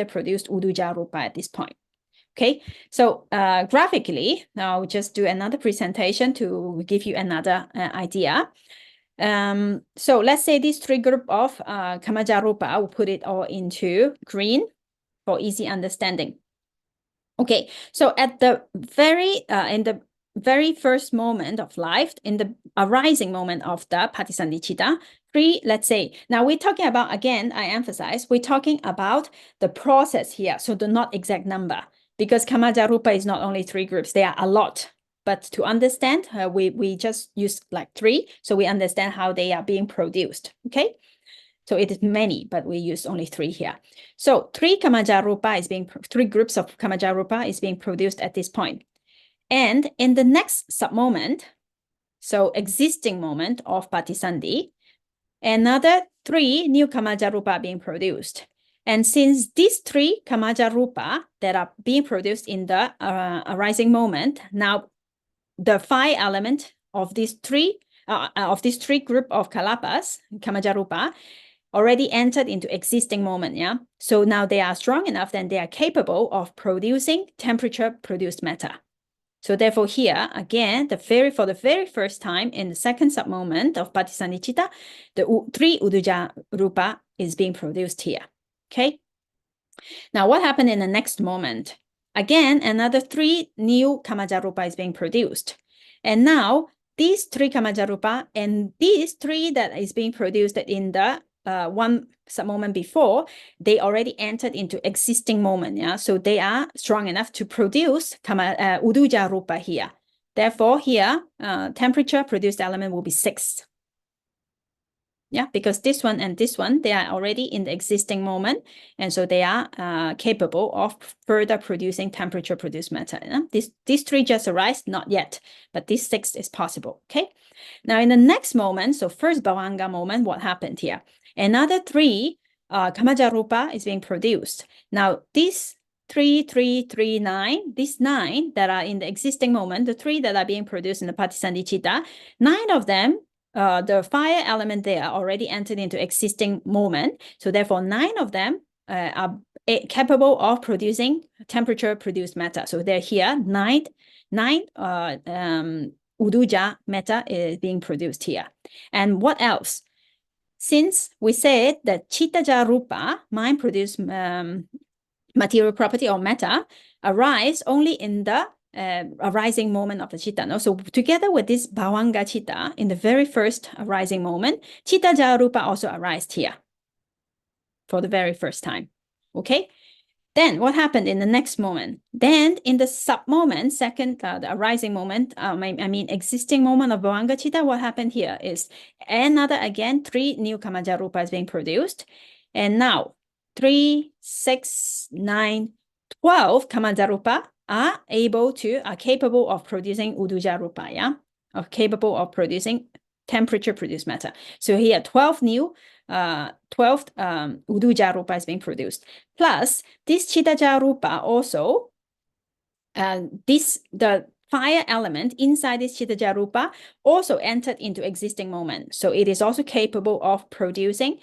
produce Uduja Rupa at this point. Okay, so graphically, now we'll just do another presentation to give you another idea. So let's say these three group of Kamaja Rupa, we'll put it all into green for easy understanding. Okay, so at the in the very first moment of life, in the arising moment of the Patisandhicitta, let's say, now we're talking about, again, I emphasize, we're talking about the process here, so the not exact number, because Kamaja Rupa is not only three groups, there are a lot. But to understand, we just use like three, so we understand how they are being produced, okay? So it is many, but we use only three here. So three groups of Kamaja Rupa is being produced at this point. And in the next sub-moment, so existing moment of Patisandhi, another three new Kamaja Rupa are being produced. And since these three Kamaja Rupa that are being produced in the arising moment, now the 5 element of these three group of Kalapas, Kamaja Rupa, already entered into existing moment, yeah? So now they are strong enough, then they are capable of producing temperature-produced matter. So therefore here, again, for the very first time in the second sub-moment of Patisandhicitta, the 3 Uduja Rupa is being produced here, okay? Now what happened in the next moment? Again, another 3 new Kamaja Rupa is being produced. And now these 3 Kamaja Rupa and these 3 that is being produced in the one sub-moment before, they already entered into existing moment, yeah? So they are strong enough to produce Uduja Rupa here. Therefore, here, temperature-produced element will be 6. Yeah, because this one and this one, they are already in the existing moment, and so they are capable of further producing temperature-produced matter. Yeah? These 3 just arise, not yet, but this 6 is possible, okay? Now, in the next moment, so first Bhavanga moment, what happened here? Another 3 Kamaja Rupa is being produced. Now, these 3, 3, 3, 9, these 9 that are in the existing moment, the 3 that are being produced in the Patisandhicitta, 9 of them, the fire element there already entered into existing moment. So therefore, 9 of them are capable of producing temperature-produced matter. So they're here, 9 Uduja matter is being produced here. And what else? Since we said that Chittaja Rupa, mind-produced material property or matter, arise only in the arising moment of the chitta. No? So together with this Bhavanga chitta, in the very first arising moment, Chittaja Rupa also arised here for the very first time. Okay? Then what happened in the next moment? Then in the sub-moment, second, the arising moment, I mean existing moment of Bhavanga Chitta, what happened here is another, again, 3 new Kamaja Rupa is being produced. And now 3, 6, 9, 12 Kamaja Rupa are capable of producing Uduja Rupa, yeah? Are capable of producing temperature-produced matter. So here, 12 new Uduja Rupa is being produced. Plus, this Chittaja Rupa also, the fire element inside this Chittaja Rupa also entered into existing moment. So it is also capable of producing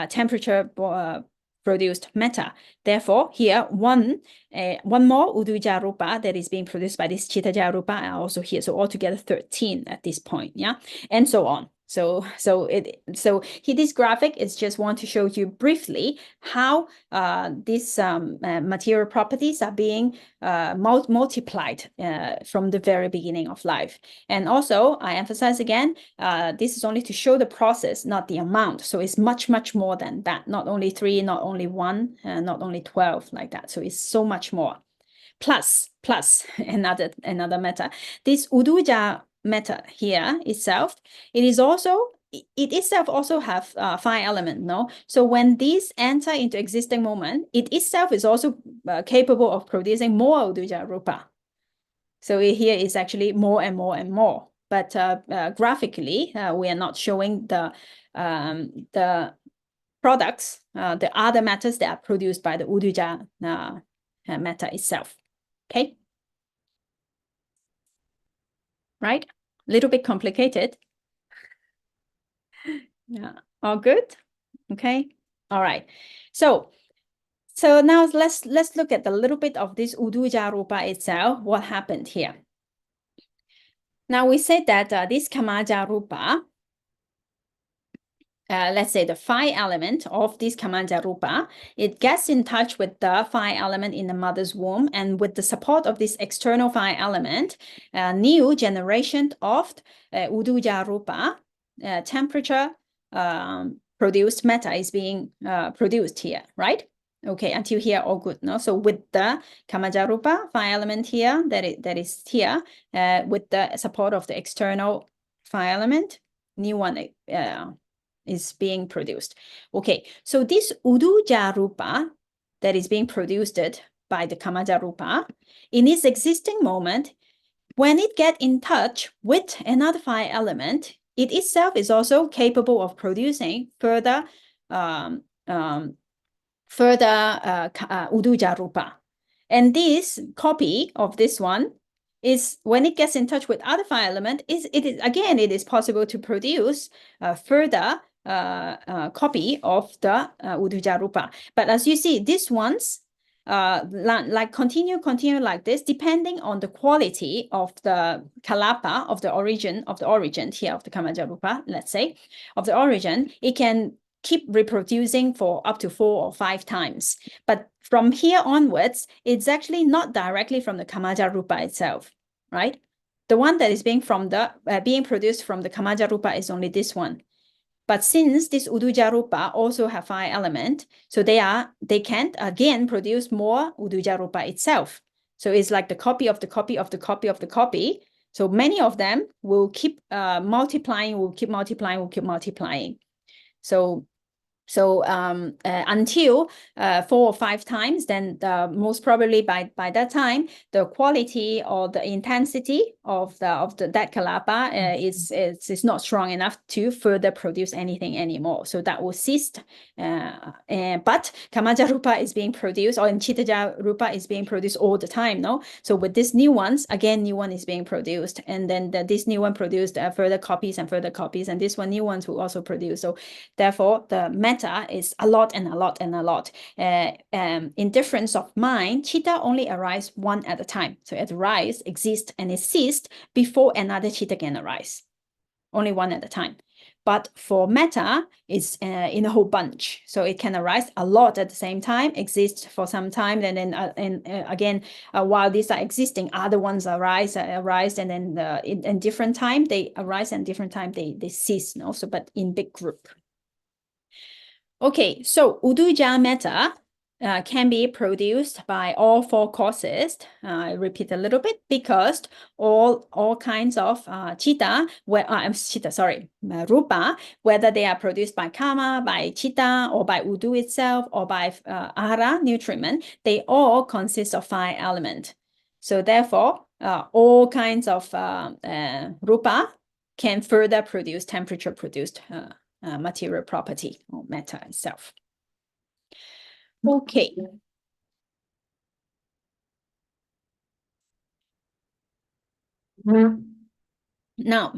temperature-produced matter. Therefore, here, one more Uduja Rupa that is being produced by this Chittaja Rupa are also here. So altogether 13 at this point, yeah? And so on. So this graphic is just want to show you briefly how these material properties are being multiplied from the very beginning of life. And also, I emphasize again, this is only to show the process, not the amount. So it's much, much more than that. Not only 3, not only 1, not only 12 like that. So it's so much more. Plus another matter. This Uduja matter here itself, it itself also have 5 element, no? So when these enter into existing moment, it itself is also capable of producing more Uduja Rupa. So here is actually more and more and more. but graphically, we are not showing the products, the other matters that are produced by the Uddhāja matter itself. Okay, right? A little bit complicated. Yeah, all good. Okay, all right. So now let's look at a little bit of this Uddhāja Rupa itself. What happened here? Now we said that this Kamaja Rupa, let's say the phi element of this Kamaja Rupa, it gets in touch with the phi element in the mother's womb, and with the support of this external phi element, new generation of Uddhāja Rupa, temperature produced matter is being produced here, right? Okay, until here, all good, no? So with the Kamaja Rupa phi element here, that is here, with the support of the external phi element, new one is being produced. Okay, so this Uddhāja Rupa that is being produced by the Kamaja Rupa, in its existing moment, when it gets in touch with another phi element, it itself is also capable of producing further Uddhāja Rupa. And this copy of this one is, when it gets in touch with other phi element, it is possible to produce further copy of the Uddhāja Rupa. But as you see, these ones like continue like this, depending on the quality of the kalapa, of the origin here of the Kamaja Rupa, let's say, of the origin, it can keep reproducing for up to 4 or 5 times. But from here onwards, it's actually not directly from the Kamaja Rupa itself, right? The one that is being produced from the Kamaja Rupa is only this one. But since this Uddhāja Rupa also have phi element, so they can again produce more Uddhāja Rupa itself. So it's like the copy of the copy of the copy of the copy. So many of them will keep multiplying, will keep multiplying. So until 4 or 5 times, then most probably by that time, the quality or the intensity of that kalapa is not strong enough to further produce anything anymore. So that will cease. But Kamaja Rupa is being produced, or Chittaja Rupa is being produced all the time, no? So with these new ones, again, new one is being produced, and then this new one produced further copies, and this one new ones will also produce. So therefore, the matter is a lot and a lot and a lot. In difference of mind, chitta only arises one at a time. So it arises, exists, and it ceases before another chitta can arise. Only one at a time. But for matter, it's in a whole bunch. So it can arise a lot at the same time, exist for some time, and then again, while these are existing, other ones arise, and then in different time they arise, and different time they cease. No, so but in big group. Okay, so Uddhāja matter can be produced by all 4 causes. I repeat a little bit, because all kinds of rupa, whether they are produced by karma, by chitta, or by uddhu itself, or by ahara, nutriment, they all consist of 5 elements. So therefore, all kinds of rupa can further produce temperature-produced material property or matter itself. Okay. Now,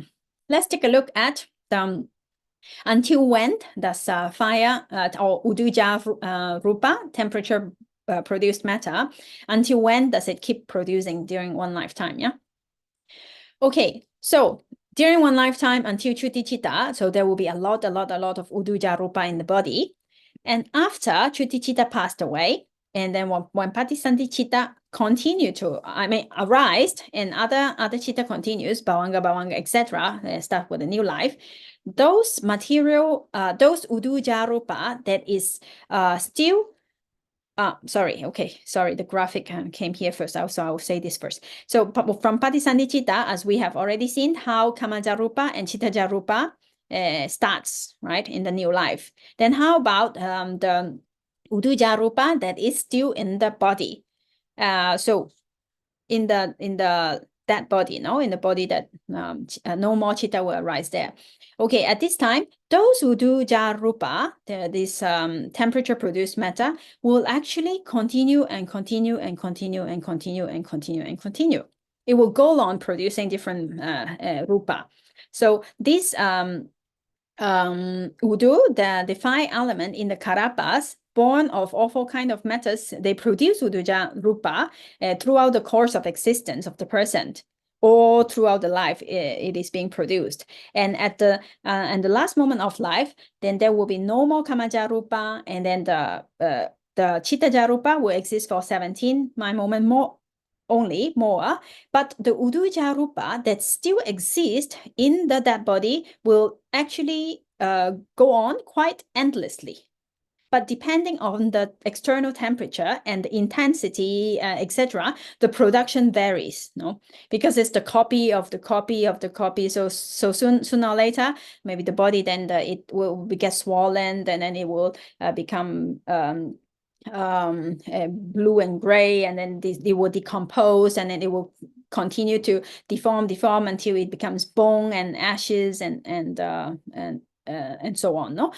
let's take a look at the until when does fire or Uddhāja Rupa, temperature produced matter, until when does it keep producing during one lifetime? Yeah. Okay, so during one lifetime until Chuti Chitta, so there will be a lot of Uddhāja Rupa in the body. And after Chuti Chitta passed away, and then when Patisanti Chitta continue to, arise, and other Chitta continues, Bhavanga, etc., start with a new life, those material, those Uddhāja Rupa that is still, the graphic came here first, so I'll say this first. So from Patisanti Chitta, as we have already seen how Kamaja Rupa and Chittaja Rupa starts, right, in the new life. Then how about the Uddhāja Rupa that is still in the body? So in the that body, no, in the body that no more chitta will arise there. Okay, at this time, those who do jarupa, this temperature produced matter, will actually continue and continue and continue and continue and continue and continue. It will go on producing different rupa. So this udu, the five element in the karapas, born of all kind of matters, they produce uduja rupa throughout the course of existence of the person, or throughout the life it is being produced. And at the last moment of life, then there will be no more kamaja rupa, and then the chitta rupa will exist for 17 mind moment more. Only more, but the uduja rupa that still exists in the dead body will actually go on quite endlessly. But depending on the external temperature and the intensity, etc., the production varies, no? Because it's the copy of the copy of the copy. So sooner or later, maybe the body then it will get swollen, and then it will become blue and gray, and then it will decompose, and then it will continue to deform until it becomes bone and ashes and so on, no?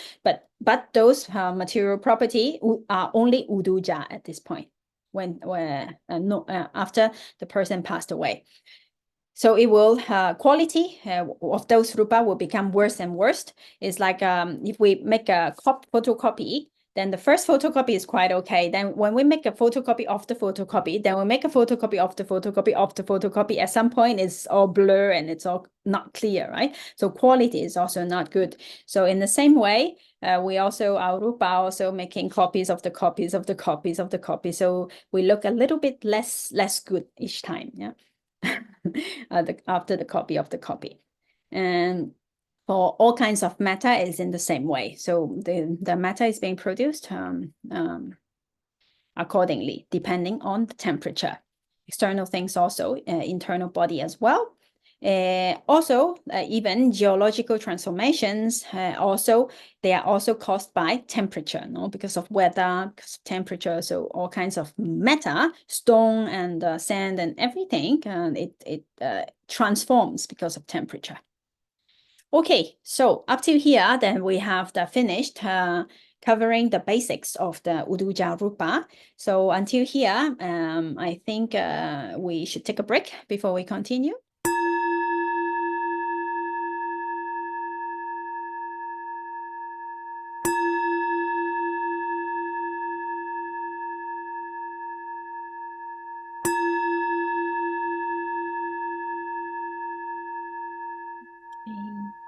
But those material property are only uduja at this point, when after the person passed away. So it will quality of those rupa will become worse and worse. It's like if we make a photocopy, then the first photocopy is quite okay. Then when we make a photocopy of the photocopy, then we make a photocopy of the photocopy of the photocopy. At some point, it's all blur and it's all not clear, right? So quality is also not good. So in the same way, we also, our rupa also making copies of the copies of the copies of the copies. So we look a little bit less good each time, yeah. After the copy of the copy. And for all kinds of matter is in the same way. So the matter is being produced accordingly, depending on the temperature. External things also, internal body as well. Also, even geological transformations, they are also caused by temperature, no? Because of weather, because of temperature. So all kinds of matter, stone and sand and everything, it transforms because of temperature. Okay, so up to here, then we have finished covering the basics of the uduja rupa. So until here, I think we should take a break before we continue.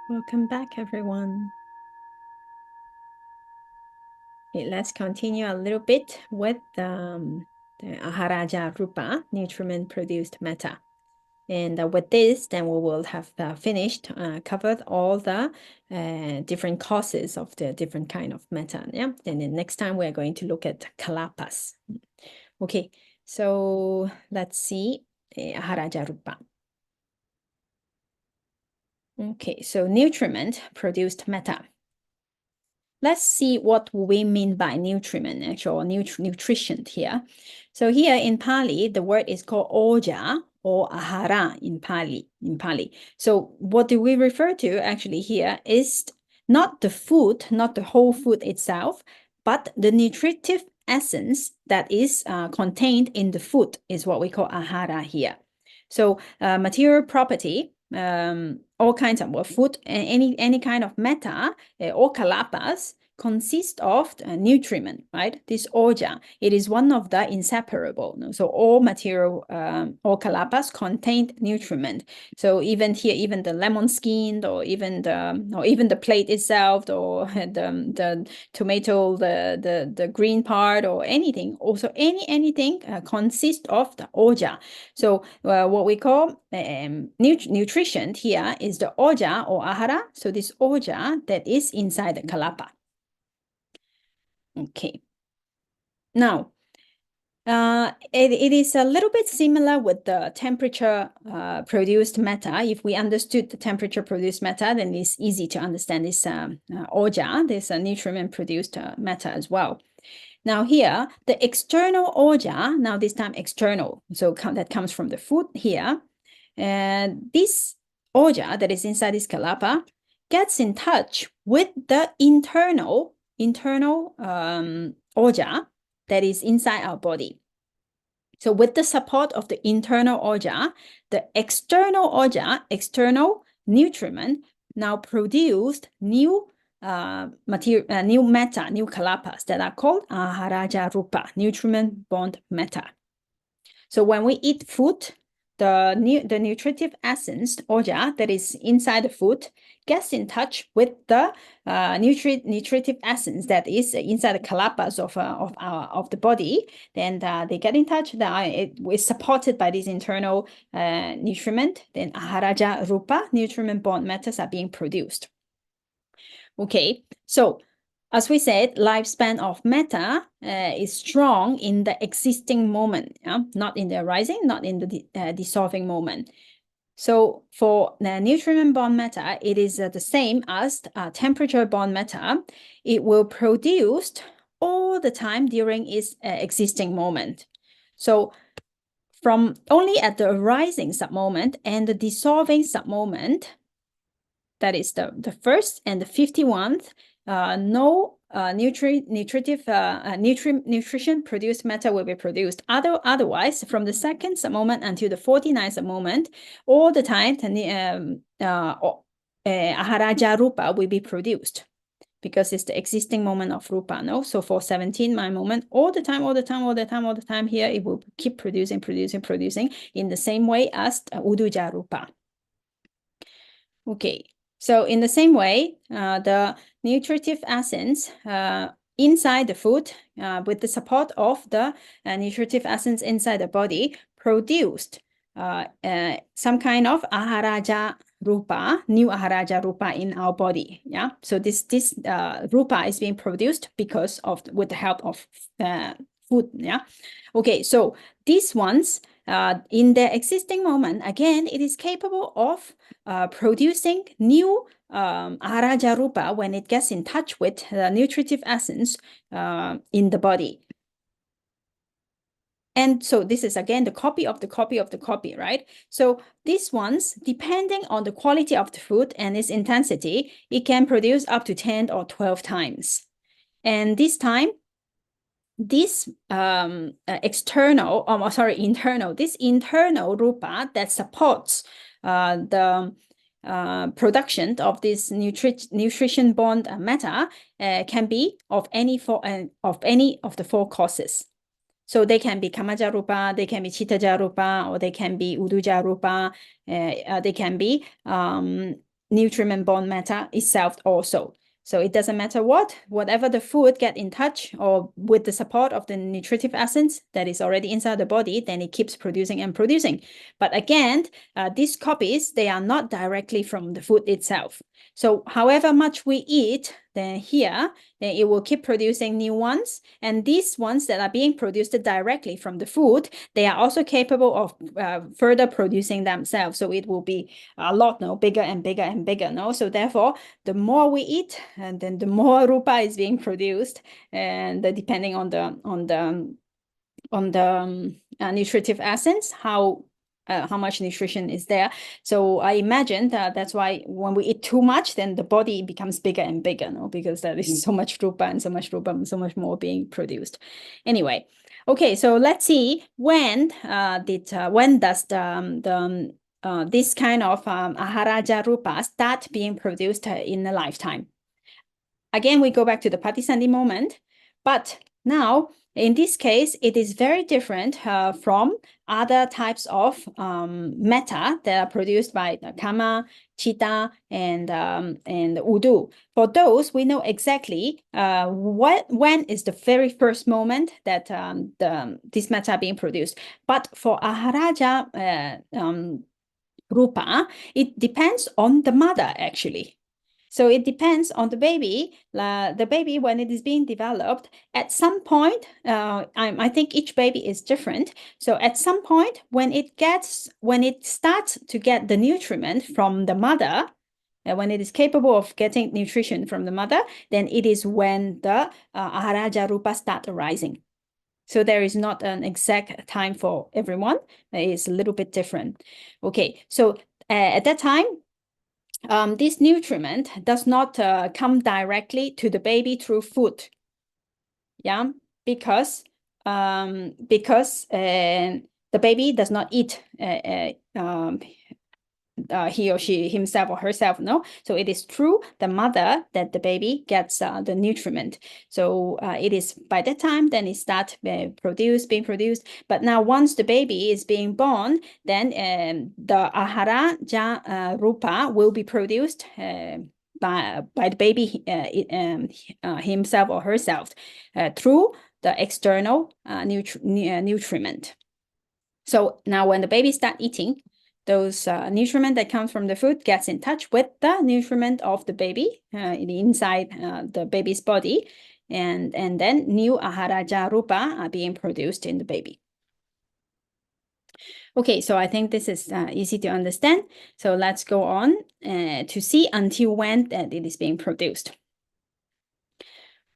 Welcome back, everyone. Okay, let's continue a little bit with the aharaja rupa, nutriment produced matter. And with this, then we will have finished, covered all the different causes of the different kind of matter. Yeah, and then next time we're going to look at kalapas. Okay, so let's see aharaja rupa. Okay, so nutriment produced matter. Let's see what we mean by nutriment, actually, nutrition here. So here in Pali, the word is called oja or ahara in Pali. So what do we refer to actually here is not the food, not the whole food itself, but the nutritive essence that is contained in the food is what we call ahara here. So material property, all kinds of food, any kind of matter or kalapas consist of nutriment, right? This oja, it is one of the inseparable. So all material, all kalapas contain nutriment. So even here, even the lemon skin, or even the plate itself, or the tomato, the green part, or anything. Also anything consists of the oja. So what we call nutrition here is the oja or ahara. So this oja that is inside the kalapa. Okay. Now, it is a little bit similar with the temperature produced matter. If we understood the temperature produced matter, then it's easy to understand this oja, this nutriment produced matter as well. Now here, the external oja, now this time external, so that comes from the food here. And this oja that is inside this kalapa gets in touch with the internal oja that is inside our body. So with the support of the internal oja, the external oja, external nutriment, now produced new new metta, new kalapas that are called aharaja rupa, nutriment bond metta. So when we eat food, the nutritive essence oja that is inside the food gets in touch with the nutritive essence that is inside the kalapas of the body. Then they get in touch. It is supported by this internal nutriment. Then aharaja rupa, nutriment bond mettas are being produced. Okay, so as we said, lifespan of metta is strong in the existing moment, not in the arising, not in the dissolving moment. So for the nutriment bond metta, it is the same as temperature bond metta. It will produce all the time during its existing moment. So from only at the arising sub-moment and the dissolving sub-moment, that is the first and the 51st, no nutrition produced metta will be produced. Otherwise, from the second sub-moment until the 49th sub-moment, all the time aharaja rupa will be produced, because it's the existing moment of rupa, no? So for 17, my moment, all the time here, it will keep producing in the same way as uduja rupa. Okay. So in the same way, the nutritive essence inside the food, with the support of the nutritive essence inside the body, produced some kind of aharaja rupa, new aharaja rupa in our body. Yeah. So this rupa is being produced because of with the help of food. Yeah. Okay. So these ones, in the existing moment, again, it is capable of producing new aharaja rupa when it gets in touch with the nutritive essence in the body. And so this is again the copy of the copy of the copy, right? So these ones, depending on the quality of the food and its intensity, it can produce up to 10 or 12 times. And this time, this internal rupa that supports the production of this nutrition bond metta can be of any of the four causes. So they can be kamaja rupa, they can be chittaja rupa, or they can be uduja rupa. They can be nutriment bond metta itself also. So it doesn't matter whatever the food get in touch or with the support of the nutritive essence that is already inside the body, then it keeps producing and producing. But again, these copies, they are not directly from the food itself. So however much we eat, then it will keep producing new ones. And these ones that are being produced directly from the food, they are also capable of further producing themselves. So it will be a lot, bigger and bigger and bigger. So therefore, the more we eat, and then the more rupa is being produced, and depending on the nutritive essence, how much nutrition is there. So I imagine that's why when we eat too much, then the body becomes bigger and bigger, because there is so much rupa and so much more being produced. Anyway, okay, so let's see when does this kind of aharaja rupa start being produced in a lifetime. Again, we go back to the patisandhi moment, but now in this case, it is very different from other types of metta that are produced by kama, chitta, and udu. For those, we know exactly when is the very first moment that this metta are being produced. But for aharaja rupa, it depends on the mother actually. So it depends on the baby. The baby, when it is being developed, at some point, I think each baby is different. So at some point, when it starts to get the nutriment from the mother, when it is capable of getting nutrition from the mother, then it is when the aharaja rupa start arising. So there is not an exact time for everyone. It's a little bit different. Okay, so at that time, this nutriment does not come directly to the baby through food. Yeah, because the baby does not eat he or she, himself or herself, no? So it is through the mother that the baby gets the nutriment. So it is by that time, then it starts being produced. But now once the baby is being born, then the ahara rupa will be produced by the baby himself or herself through the external nutriment. So now when the baby starts eating, those nutriment that comes from the food gets in touch with the nutriment of the baby inside the baby's body, and then new aharaja rupa are being produced in the baby. Okay, so I think this is easy to understand. So let's go on to see until when that it is being produced.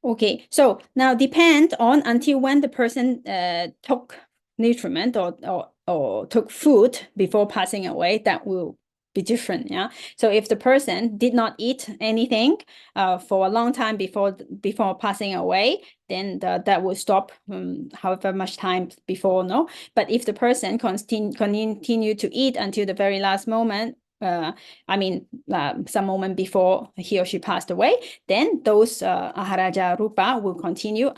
Okay, so now depend on until when the person took nutriment or took food before passing away, that will be different. Yeah. So if the person did not eat anything for a long time before passing away, then that will stop however much time before, no. But if the person continue to eat until the very last moment, some moment before he or she passed away, then those aharaja rupa will continue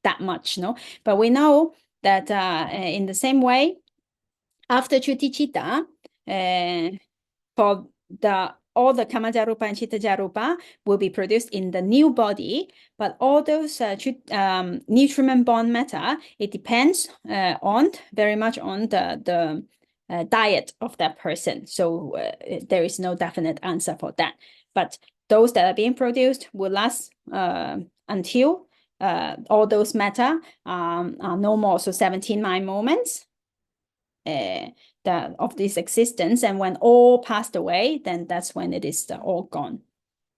that much, no. But we know that in the same way, after Chuticita, for all the kamaja rupa and chittaja rupa will be produced in the new body, but all those nutriment-borne matter, it depends very much on the diet of that person. So there is no definite answer for that. But those that are being produced will last until all those matter are no more. So 17 mind moments of this existence, and when all passed away, then that's when it is all gone.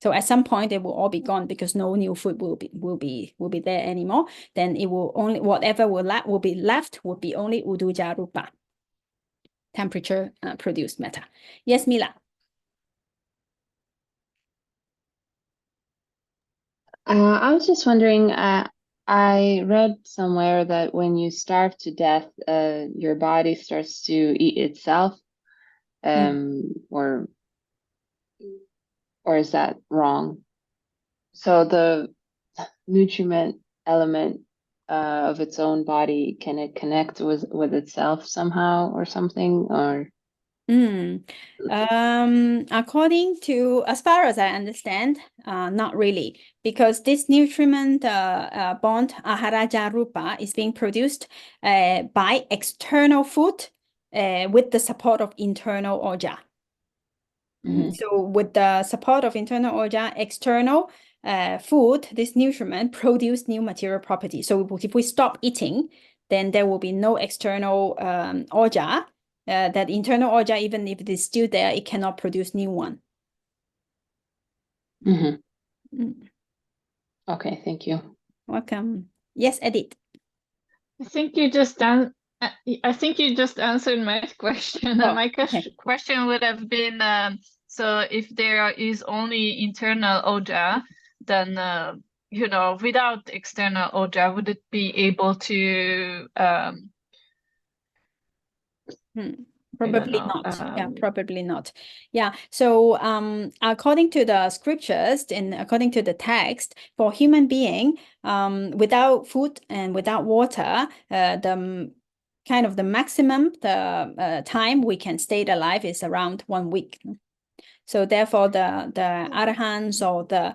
So at some point it will all be gone because no new food will be there anymore. Then it will only whatever will be left will be only uduja rupa, temperature produced matter. Yes, Mila. I was just wondering, I read somewhere that when you starve to death, your body starts to eat itself, or is that wrong? So the nutriment element of its own body, can it connect with itself somehow or something, or? According to, as far as I understand, not really, because this nutriment bond aharaja rupa is being produced by external food with the support of internal oja. So with the support of internal oja, external food, this nutriment produce new material properties. So if we stop eating, then there will be no external oja. That internal oja, even if it is still there, it cannot produce new one. Okay, thank you. Welcome. Yes, Edith. I think you just answered my question. Oh, my okay. question would have been, so if there is only internal oja, then without external oja, would it be able to Probably not. Yeah, probably not. Yeah. So according to the scriptures and according to the text, for human being, without food and without water, the kind of the maximum time we can stay alive is around 1 week. So therefore, the arahants or the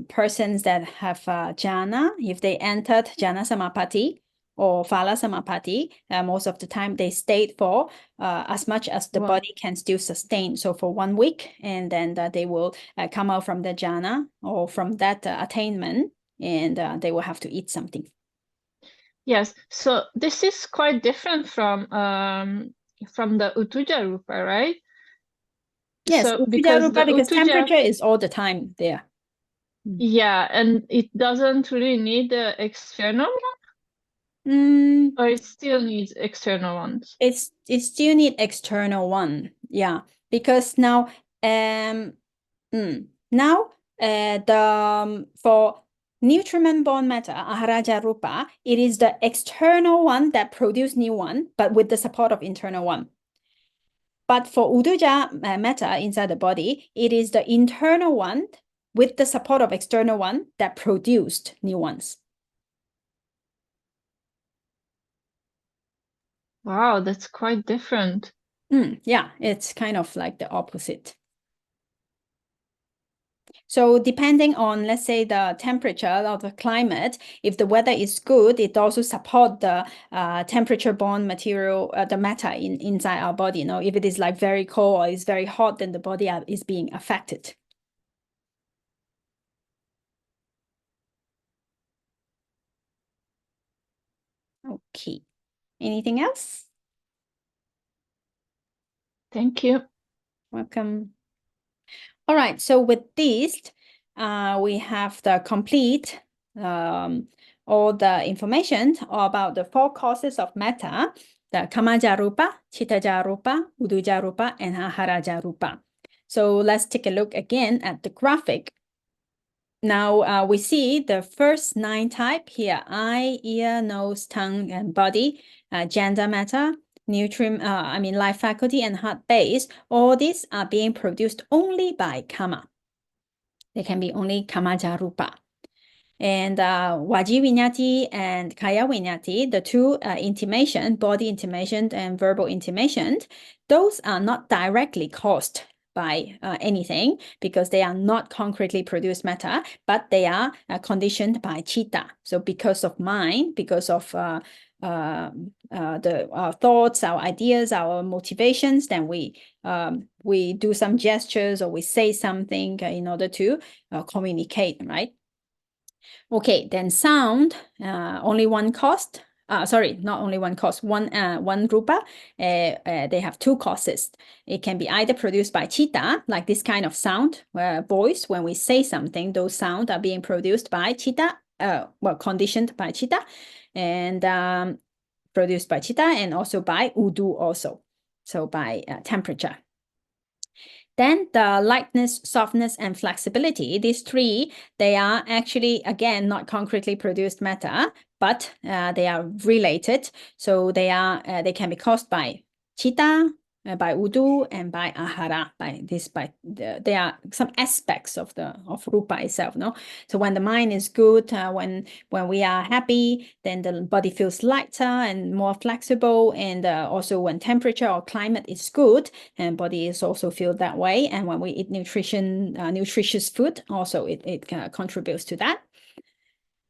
persons that have jhana, if they entered jhana samapatti or phala samapatti, most of the time they stayed for as much as the body can still sustain. So for 1 week, and then they will come out from the jhana or from that attainment, and they will have to eat something. Yes, so this is quite different from the Utuja Rupa, right? Yes, so because Utuja, temperature is all the time there. Yeah, and it doesn't really need the external one? Or it still needs external ones? It still need external one, yeah, because now for nutriment born matter, aharaja rupa, it is the external one that produce new one, but with the support of internal one. But for uduja matter inside the body, it is the internal one with the support of external one that produced new ones. Wow, that's quite different. Yeah, it's kind of like the opposite. So depending on, let's say, the temperature of the climate, if the weather is good, it also support the temperature-borne material, the matter inside our body. If it is like very cold or it's very hot, then the body is being affected. Okay. Anything else? Thank you. Welcome. All right, so with this, we have the complete all the information about the 4 causes of matter, the kamaja rupa, chittaja rupa, uduja rupa, and aharaja rupa. So let's take a look again at the graphic. Now we see the first 9 type here: eye, ear, nose, tongue, and body, gender matter, life faculty, and heart base. All these are being produced only by kama. They can be only kamaja rupa. And waji vinyati and kaya vinyati, the 2 intimation, body intimation and verbal intimation, those are not directly caused by anything, because they are not concretely produced matter, but they are conditioned by chitta. So because of mind, because of our thoughts, our ideas, our motivations, then we do some gestures or we say something in order to communicate, right? Okay, then sound, only one cost. Sorry, not only one cost, one rupa. They have 2 causes. It can be either produced by chitta, like this kind of sound, voice. When we say something, those sounds are being produced by chitta, conditioned by chitta, and produced by chitta, and also by udu also, so by temperature. Then the lightness, softness, and flexibility, these 3, they are actually, again, not concretely produced matter, but they are related. So they can be caused by chitta, by udu, and by ahara. There are some aspects of rupa itself. No, so when the mind is good, when we are happy, then the body feels lighter and more flexible, and also when temperature or climate is good, and body is also feel that way. And when we eat nutritious food, also it contributes to that.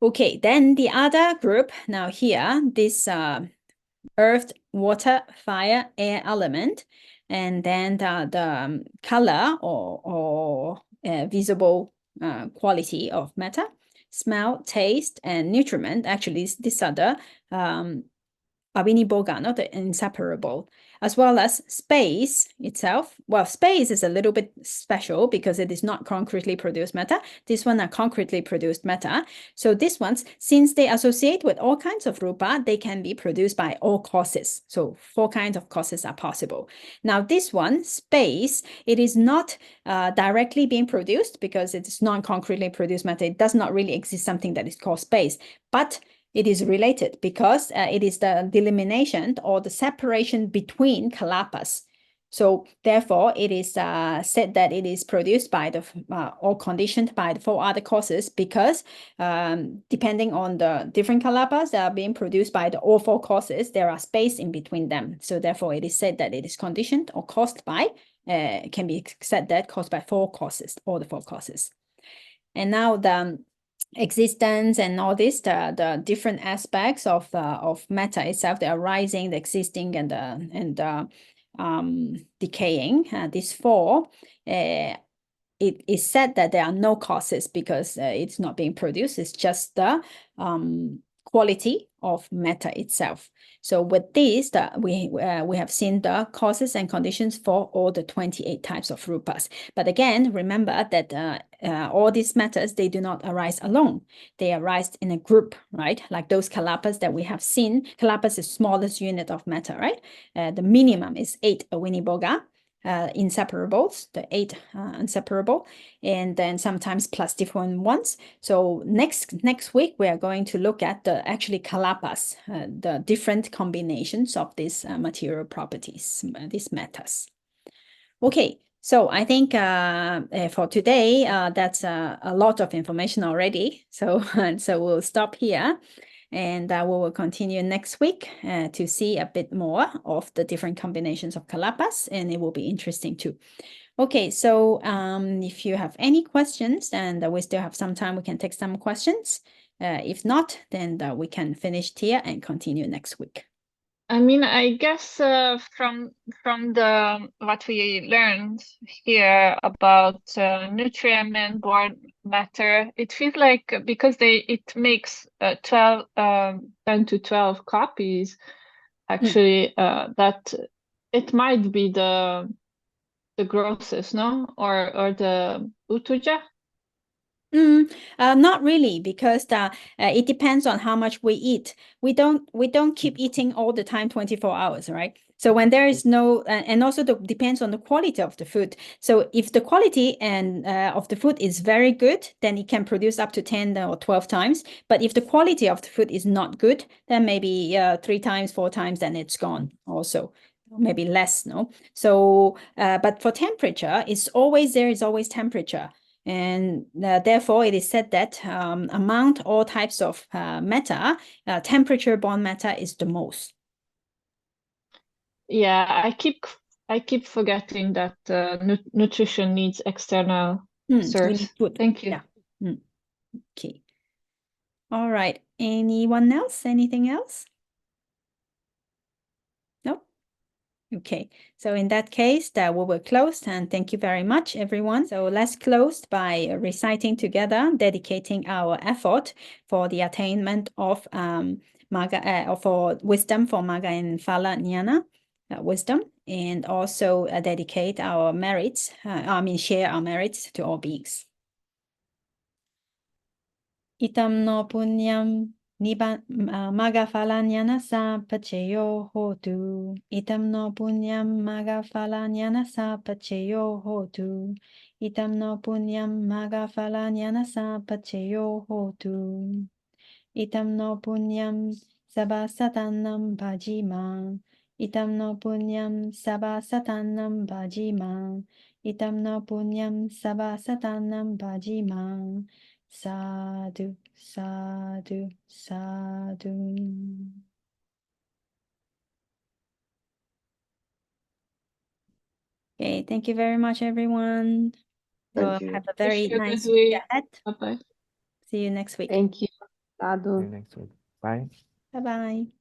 Okay, then the other group, now here, this earth, water, fire, air element, and then the color or visible quality of matter, smell, taste, and nutriment. Actually, these are the abhiniboga, not the inseparable, as well as space itself. Well, space is a little bit special because it is not concretely produced matter. This one are concretely produced matter. So these ones, since they associate with all kinds of rupa, they can be produced by all causes. So 4 kinds of causes are possible. Now this one, space, it is not directly being produced because it is non-concretely produced matter. It does not really exist something that is called space, but it is related because it is the delimitation or the separation between kalapas. So therefore, it is said that it is produced by the or conditioned by the 4 other causes, because depending on the different kalapas that are being produced by all 4 causes, there are space in between them. So therefore, it is said that it is conditioned or caused by, can be said that caused by 4 causes, all the 4 causes. And now the existence and all this, the different aspects of matter itself, the arising, the existing, and the decaying, these 4, it is said that there are no causes because it's not being produced. It's just the quality of matter itself. So with this, we have seen the causes and conditions for all the 28 types of rupas. But again, remember that all these matters, they do not arise alone. They arise in a group, right? Like those kalapas that we have seen. Kalapas is smallest unit of matter, right? The minimum is 8 Awiniboga. Inseparables, the 8 inseparable, and then sometimes plus different ones. So next week we are going to look at the actually kalapas, the different combinations of these material properties, these matters. Okay, so I think for today that's a lot of information already. So so we'll stop here. And we will continue next week to see a bit more of the different combinations of kalapas, and it will be interesting too. Okay, so if you have any questions, and we still have some time, we can take some questions. If not, then we can finish here and continue next week. I mean, I guess from the what we learned here about nutriment born matter, it feels like because it makes 10 to 12 copies, actually, that it might be the grossest, no, or the utuja. Not really, because it depends on how much we eat. We don't keep eating all the time 24 hours, right? So when there is no, and also depends on the quality of the food. So if the quality and of the food is very good, then it can produce up to 10 or 12 times. But if the quality of the food is not good, then maybe 3 times, 4 times, then it's gone also. Maybe less, no? So, but for temperature, there is always temperature. And therefore, it is said that among all types of matter, temperature-borne matter is the most. Yeah, I keep forgetting that nutrition needs external source. Food. Thank you. Yeah. Okay. All right. Anyone else? Anything else? No? Okay, so in that case, we will close, and thank you very much, everyone. So let's close by reciting together, dedicating our effort for the attainment of for wisdom for Magga and Phala Jnana, wisdom, and also dedicate our merits, share our merits to all beings. Itam no punyam Magga Phala Jnana Pacheyo hotu. Itam no punyam Magga Phala Jnana Pacheyo hotu. Itam no punyam Magga Phala Jnana Pacheyo hotu. Itam no punyam Sabbasatanam Bhajima. Itam no punyam Sabbasatanam Bhajima. Itam no punyam Sabbasatanam Bhajima. Sadhu, sadhu, sadhu. Okay, thank you very much, everyone. Thank you. Have a very Wish you a nice good week week. ahead. Bye-bye. See you next week. Thank you. See you Sadhu. next week. Bye. Bye-bye.